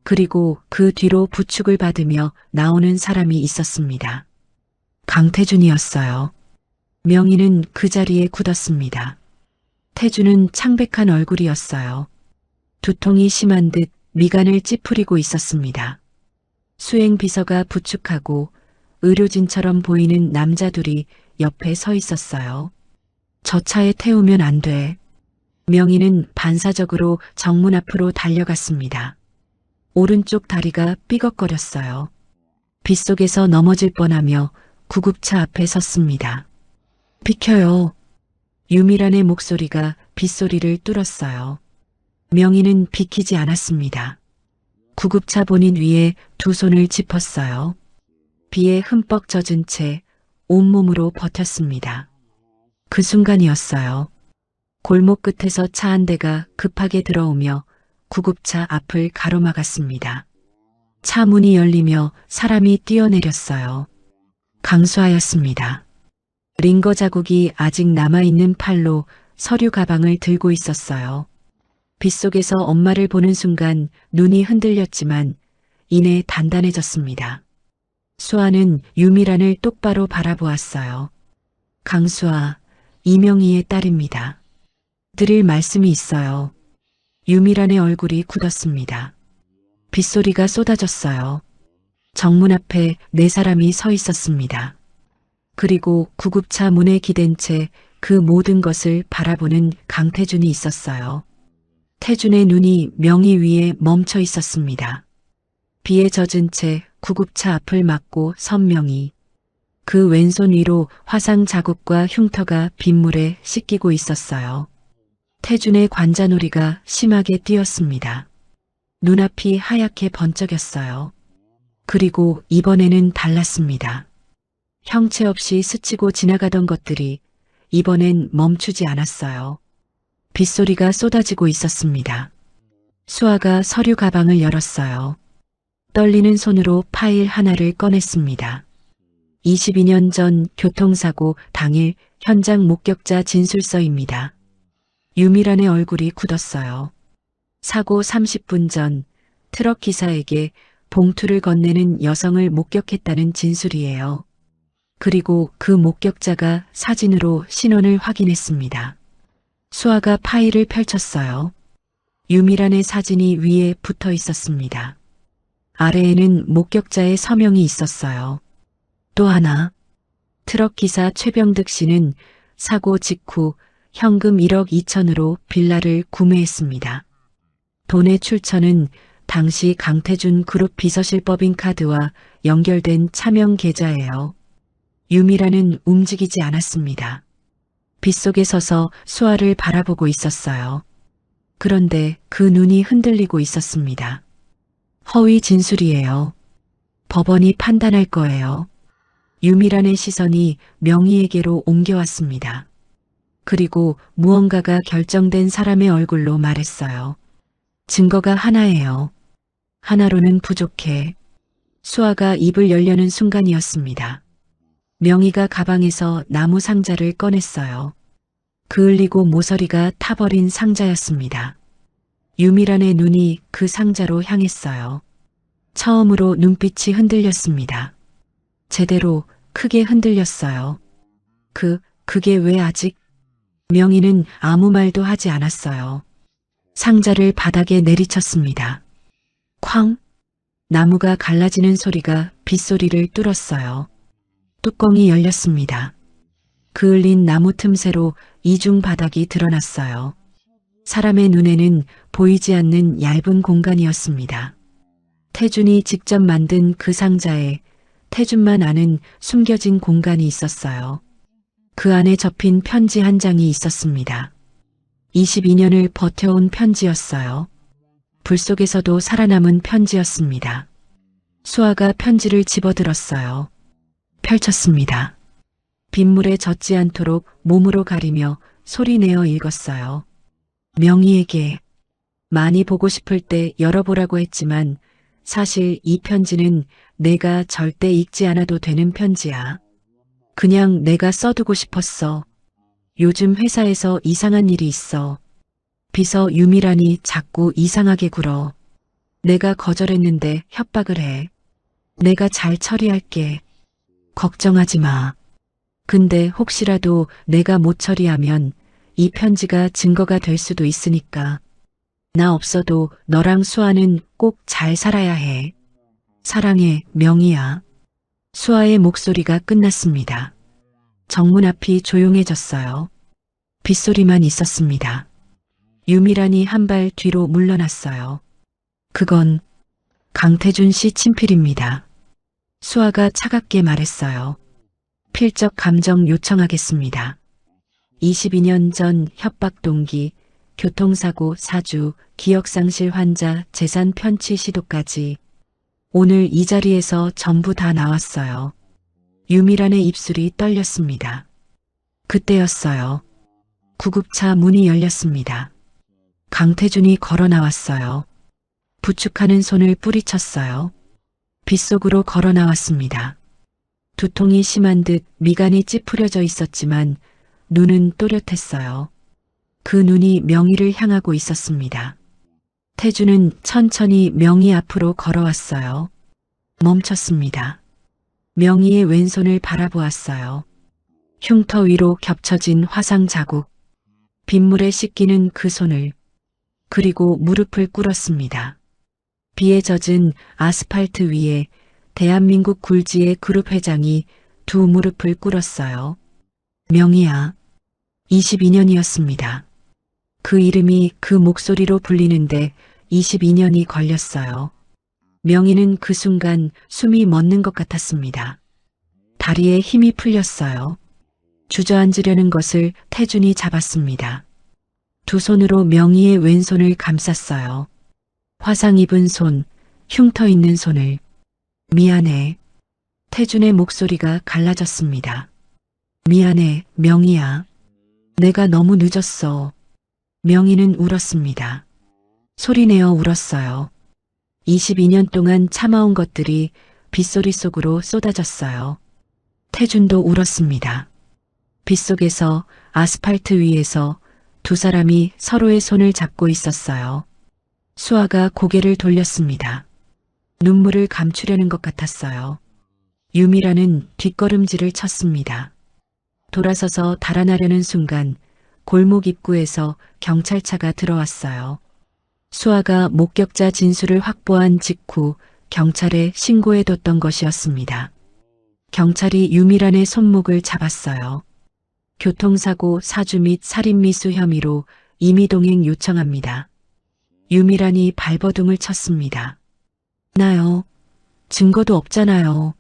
그리고 그 뒤로 부축을 받으며 나오는 사람이 있었습니다. 강태준이었어요. 명희는 그 자리에 굳었습니다. 태주는 창백한 얼굴이었어요. 두통이 심한 듯 미간을 찌푸리고 있었습니다. 수행 비서가 부축하고 의료진처럼 보이는 남자 둘이 옆에 서 있었어요. 저 차에 태우면 안 돼. 명희는 반사적으로 정문 앞으로 달려갔습니다. 오른쪽 다리가 삐걱거렸어요. 빗속에서 넘어질 뻔하며 구급차 앞에 섰습니다. 비켜요. 유미란의 목소리가 빗소리를 뚫었어요. 명희는 비키지 않았습니다. 구급차 본인 위에 두 손을 짚었어요. 비에 흠뻑 젖은 채 온몸으로 버텼습니다. 그 순간이었어요. 골목 끝에서 차 한 대가 급하게 들어오며 구급차 앞을 가로막았습니다. 차 문이 열리며 사람이 뛰어내렸어요. 강수아였습니다. 링거 자국이 아직 남아있는 팔로 서류 가방을 들고 있었어요. 빗속에서 엄마를 보는 순간 눈이 흔들렸지만 이내 단단해졌습니다. 수아는 유미란을 똑바로 바라보았어요. 강수아, 이명희의 딸입니다. 드릴 말씀이 있어요. 유미란의 얼굴이 굳었습니다. 빗소리가 쏟아졌어요. 정문 앞에 네 사람이 서 있었습니다. 그리고 구급차 문에 기댄 채 그 모든 것을 바라보는 강태준이 있었어요. 태준의 눈이 명희 위에 멈춰 있었습니다. 비에 젖은 채 구급차 앞을 막고 선 명희. 그 왼손 위로 화상 자국과 흉터가 빗물에 씻기고 있었어요. 태준의 관자놀이가 심하게 뛰었습니다. 눈앞이 하얗게 번쩍였어요. 그리고 이번에는 달랐습니다. 형체 없이 스치고 지나가던 것들이 이번엔 멈추지 않았어요. 빗소리가 쏟아지고 있었습니다. 수아가 서류 가방을 열었어요. 떨리는 손으로 파일 하나를 꺼냈습니다. 22년 전 교통사고 당일 현장 목격자 진술서입니다. 유미란의 얼굴이 굳었어요. 사고 30분 전 트럭 기사에게 봉투를 건네는 여성을 목격했다는 진술이에요. 그리고 그 목격자가 사진으로 신원을 확인했습니다. 수아가 파일을 펼쳤어요. 유미란의 사진이 위에 붙어 있었습니다. 아래에는 목격자의 서명이 있었어요. 또 하나, 트럭 기사 최병득 씨는 사고 직후 현금 1억 2천으로 빌라를 구매했습니다. 돈의 출처는 당시 강태준 그룹 비서실 법인카드와 연결된 차명 계좌예요. 유미란은 움직이지 않았습니다. 빗속에 서서 수아를 바라보고 있었어요. 그런데 그 눈이 흔들리고 있었습니다. 허위 진술이에요. 법원이 판단할 거예요. 유미란의 시선이 명희에게로 옮겨왔습니다. 그리고 무언가가 결정된 사람의 얼굴로 말했어요. 증거가 하나예요. 하나로는 부족해. 수아가 입을 열려는 순간이었습니다. 명희가 가방에서 나무 상자를 꺼냈어요. 그을리고 모서리가 타버린 상자였습니다. 유미란의 눈이 그 상자로 향했어요. 처음으로 눈빛이 흔들렸습니다. 제대로 크게 흔들렸어요. 그게 왜 아직? 명희는 아무 말도 하지 않았어요. 상자를 바닥에 내리쳤습니다. 쾅! 나무가 갈라지는 소리가 빗소리를 뚫었어요. 뚜껑이 열렸습니다. 그을린 나무 틈새로 이중 바닥이 드러났어요. 사람의 눈에는 보이지 않는 얇은 공간이었습니다. 태준이 직접 만든 그 상자에 태준만 아는 숨겨진 공간이 있었어요. 그 안에 접힌 편지 한 장이 있었습니다. 22년을 버텨온 편지였어요. 불 속에서도 살아남은 편지였습니다. 수아가 편지를 집어들었어요. 펼쳤습니다. 빗물에 젖지 않도록 몸으로 가리며 소리내어 읽었어요. 명희에게 많이 보고 싶을 때 열어보라고 했지만 사실 이 편지는 내가 절대 읽지 않아도 되는 편지야. 그냥 내가 써두고 싶었어. 요즘 회사에서 이상한 일이 있어. 비서 유미란이 자꾸 이상하게 굴어. 내가 거절했는데 협박을 해. 내가 잘 처리할게. 걱정하지 마. 근데 혹시라도 내가 못 처리하면 이 편지가 증거가 될 수도 있으니까. 나 없어도 너랑 수아는 꼭 잘 살아야 해. 사랑해, 명희야. 수아의 목소리가 끝났습니다. 정문 앞이 조용해졌어요. 빗소리만 있었습니다. 유미란이 한 발 뒤로 물러났어요. 그건 강태준 씨 친필입니다. 수아가 차갑게 말했어요. 필적 감정 요청하겠습니다. 22년 전 협박 동기, 교통사고 사주, 기억상실 환자, 재산 편취 시도까지 오늘 이 자리에서 전부 다 나왔어요. 유미란의 입술이 떨렸습니다. 그때였어요. 구급차 문이 열렸습니다. 강태준이 걸어 나왔어요. 부축하는 손을 뿌리쳤어요. 빗속으로 걸어 나왔습니다. 두통이 심한 듯 미간이 찌푸려져 있었지만 눈은 또렷했어요. 그 눈이 명희를 향하고 있었습니다. 태준은 천천히 명희 앞으로 걸어왔어요. 멈췄습니다. 명희의 왼손을 바라보았어요. 흉터 위로 겹쳐진 화상 자국, 빗물에 씻기는 그 손을, 그리고 무릎을 꿇었습니다. 비에 젖은 아스팔트 위에 대한민국 굴지의 그룹 회장이 두 무릎을 꿇었어요. 명희야. 22년이었습니다. 그 이름이 그 목소리로 불리는데 22년이 걸렸어요. 명희는 그 순간 숨이 멎는 것 같았습니다. 다리에 힘이 풀렸어요. 주저앉으려는 것을 태준이 잡았습니다. 두 손으로 명희의 왼손을 감쌌어요. 화상 입은 손, 흉터 있는 손을. 미안해. 태준의 목소리가 갈라졌습니다. 미안해, 명희야. 내가 너무 늦었어. 명희는 울었습니다. 소리내어 울었어요. 22년 동안 참아온 것들이 빗소리 속으로 쏟아졌어요. 태준도 울었습니다. 빗속에서 아스팔트 위에서 두 사람이 서로의 손을 잡고 있었어요. 수아가 고개를 돌렸습니다. 눈물을 감추려는 것 같았어요. 유미라는 뒷걸음질을 쳤습니다. 돌아서서 달아나려는 순간 골목 입구에서 경찰차가 들어왔어요. 수아가 목격자 진술을 확보한 직후 경찰에 신고해뒀던 것이었습니다. 경찰이 유미란의 손목을 잡았어요. 교통사고 사주 및 살인미수 혐의로 임의동행 요청합니다. 유미란이 발버둥을 쳤습니다. 나요. 증거도 없잖아요.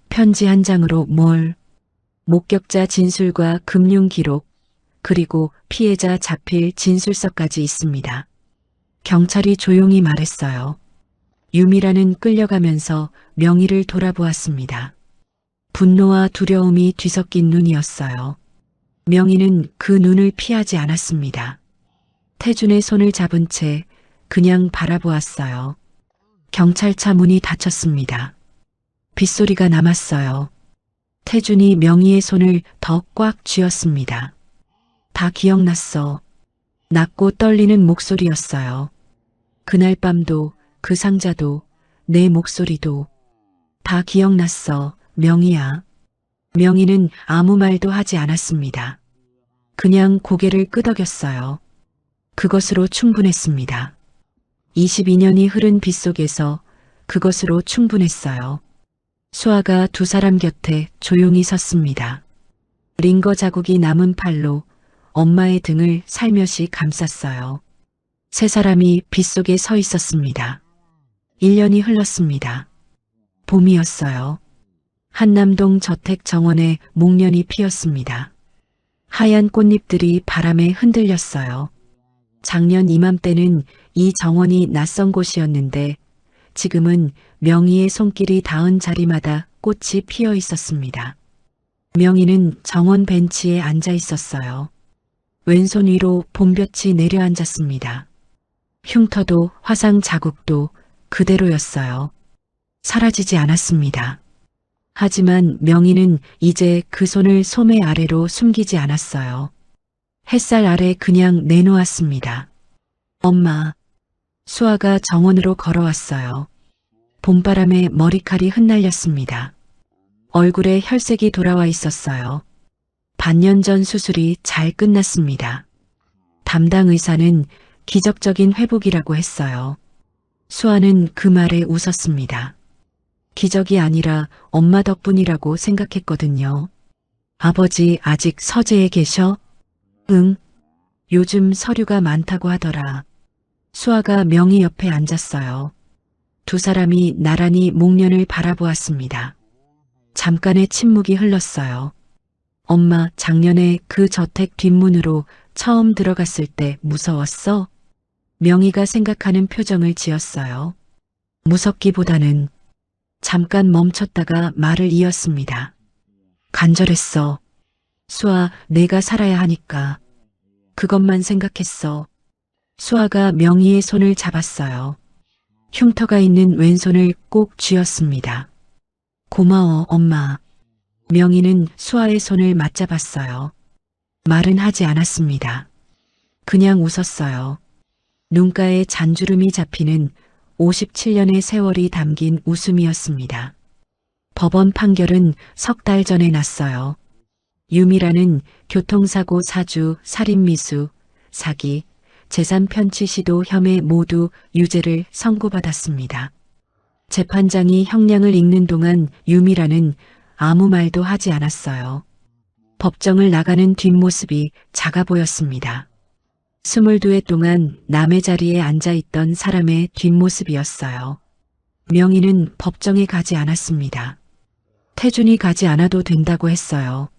편지 한 장으로 뭘. 목격자 진술과 금융 기록, 그리고 피해자 자필 진술서까지 있습니다. 경찰이 조용히 말했어요. 유미란은 끌려가면서 명희를 돌아보았습니다. 분노와 두려움이 뒤섞인 눈이었어요. 명희는 그 눈을 피하지 않았습니다. 태준의 손을 잡은 채 그냥 바라보았어요. 경찰차 문이 닫혔습니다. 빗소리가 남았어요. 태준이 명희의 손을 더 꽉 쥐었습니다. 다 기억났어. 낮고 떨리는 목소리였어요. 그날 밤도, 그 상자도, 내 목소리도 다 기억났어, 명희야. 명희는 아무 말도 하지 않았습니다. 그냥 고개를 끄덕였어요. 그것으로 충분했습니다. 22년이 흐른 빗속에서 그것으로 충분했어요. 수아가 두 사람 곁에 조용히 섰습니다. 링거 자국이 남은 팔로 엄마의 등을 살며시 감쌌어요. 세 사람이 빗속에 서 있었습니다. 1년이 흘렀습니다. 봄이었어요. 한남동 저택 정원에 목련이 피었습니다. 하얀 꽃잎들이 바람에 흔들렸어요. 작년 이맘때는 이 정원이 낯선 곳이었는데 지금은 명희의 손길이 닿은 자리마다 꽃이 피어 있었습니다. 명희는 정원 벤치에 앉아 있었어요. 왼손 위로 봄볕이 내려앉았습니다. 흉터도 화상 자국도 그대로였어요. 사라지지 않았습니다. 하지만 명희는 이제 그 손을 소매 아래로 숨기지 않았어요. 햇살 아래 그냥 내놓았습니다. 엄마. 수아가 정원으로 걸어왔어요. 봄바람에 머리칼이 흩날렸습니다. 얼굴에 혈색이 돌아와 있었어요. 반년 전 수술이 잘 끝났습니다. 담당 의사는 기적적인 회복이라고 했어요. 수아는 그 말에 웃었습니다. 기적이 아니라 엄마 덕분이라고 생각했거든요. 아버지 아직 서재에 계셔? 응. 요즘 서류가 많다고 하더라. 수아가 명희 옆에 앉았어요. 두 사람이 나란히 목련을 바라보았습니다. 잠깐의 침묵이 흘렀어요. 엄마, 작년에 그 저택 뒷문으로 처음 들어갔을 때 무서웠어? 명희가 생각하는 표정을 지었어요. 무섭기보다는 잠깐 멈췄다가 말을 이었습니다. 간절했어. 수아, 내가 살아야 하니까. 그것만 생각했어. 수아가 명희의 손을 잡았어요. 흉터가 있는 왼손을 꼭 쥐었습니다. 고마워, 엄마. 명희는 수아의 손을 맞잡았어요. 말은 하지 않았습니다. 그냥 웃었어요. 눈가에 잔주름이 잡히는 57년의 세월이 담긴 웃음이었습니다. 법원 판결은 석 달 전에 났어요. 유미라는 교통사고 사주, 살인미수, 사기, 재산 편취 시도 혐의 모두 유죄를 선고받았습니다. 재판장이 형량을 읽는 동안 유미라는 아무 말도 하지 않았어요. 법정을 나가는 뒷모습이 작아 보였습니다. 22회 동안 남의 자리에 앉아있던 사람의 뒷모습이었어요. 명희는 법정에 가지 않았습니다. 태준이 가지 않아도 된다고 했어요.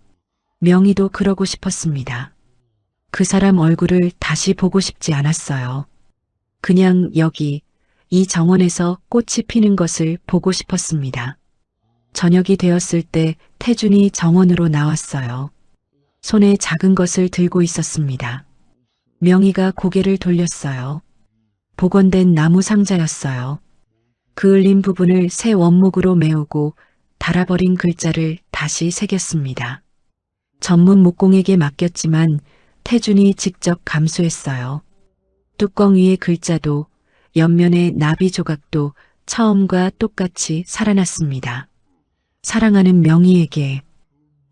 명희도 그러고 싶었습니다. 그 사람 얼굴을 다시 보고 싶지 않았어요. 그냥 여기, 이 정원에서 꽃이 피는 것을 보고 싶었습니다. 저녁이 되었을 때 태준이 정원으로 나왔어요. 손에 작은 것을 들고 있었습니다. 명희가 고개를 돌렸어요. 복원된 나무 상자였어요. 그을린 부분을 새 원목으로 메우고 달아버린 글자를 다시 새겼습니다. 전문 목공에게 맡겼지만 태준이 직접 감수했어요. 뚜껑 위의 글자도 옆면의 나비 조각도 처음과 똑같이 살아났습니다. 사랑하는 명희에게.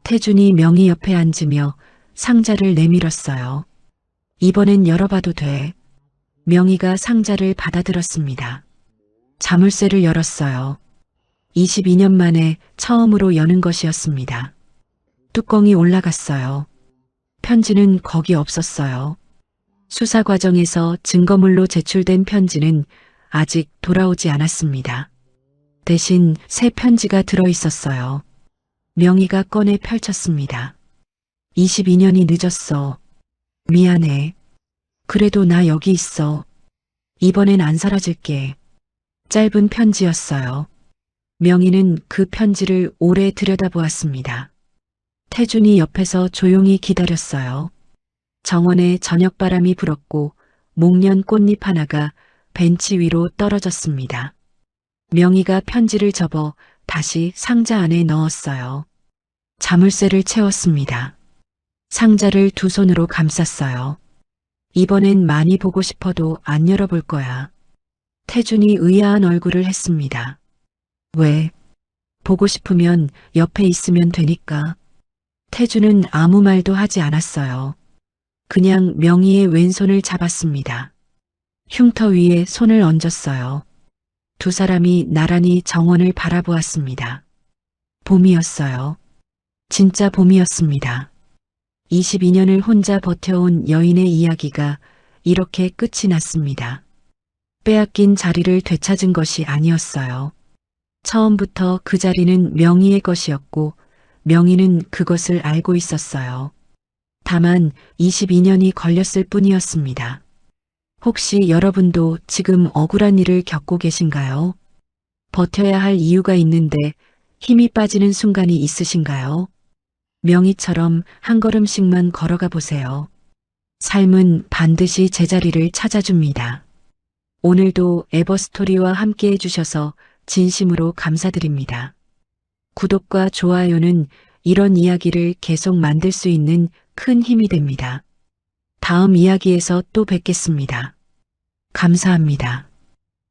태준이 명희 옆에 앉으며 상자를 내밀었어요. 이번엔 열어봐도 돼. 명희가 상자를 받아들었습니다. 자물쇠를 열었어요. 22년 만에 처음으로 여는 것이었습니다. 뚜껑이 올라갔어요. 편지는 거기 없었어요. 수사 과정에서 증거물로 제출된 편지는 아직 돌아오지 않았습니다. 대신 새 편지가 들어 있었어요. 명희가 꺼내 펼쳤습니다. 22년이 늦었어. 미안해. 그래도 나 여기 있어. 이번엔 안 사라질게. 짧은 편지였어요. 명희는 그 편지를 오래 들여다보았습니다. 태준이 옆에서 조용히 기다렸어요. 정원에 저녁바람이 불었고 목련 꽃잎 하나가 벤치 위로 떨어졌습니다. 명희가 편지를 접어 다시 상자 안에 넣었어요. 자물쇠를 채웠습니다. 상자를 두 손으로 감쌌어요. 이번엔 많이 보고 싶어도 안 열어볼 거야. 태준이 의아한 얼굴을 했습니다. 왜? 보고 싶으면 옆에 있으면 되니까. 태준은 아무 말도 하지 않았어요. 그냥 명희의 왼손을 잡았습니다. 흉터 위에 손을 얹었어요. 두 사람이 나란히 정원을 바라보았습니다. 봄이었어요. 진짜 봄이었습니다. 22년을 혼자 버텨온 여인의 이야기가 이렇게 끝이 났습니다. 빼앗긴 자리를 되찾은 것이 아니었어요. 처음부터 그 자리는 명희의 것이었고 명희는 그것을 알고 있었어요. 다만 22년이 걸렸을 뿐이었습니다. 혹시 여러분도 지금 억울한 일을 겪고 계신가요? 버텨야 할 이유가 있는데 힘이 빠지는 순간이 있으신가요? 명희처럼 한 걸음씩만 걸어가 보세요. 삶은 반드시 제자리를 찾아줍니다. 오늘도 에버스토리와 함께 해주셔서 진심으로 감사드립니다. 구독과 좋아요는 이런 이야기를 계속 만들 수 있는 큰 힘이 됩니다. 다음 이야기에서 또 뵙겠습니다. 감사합니다.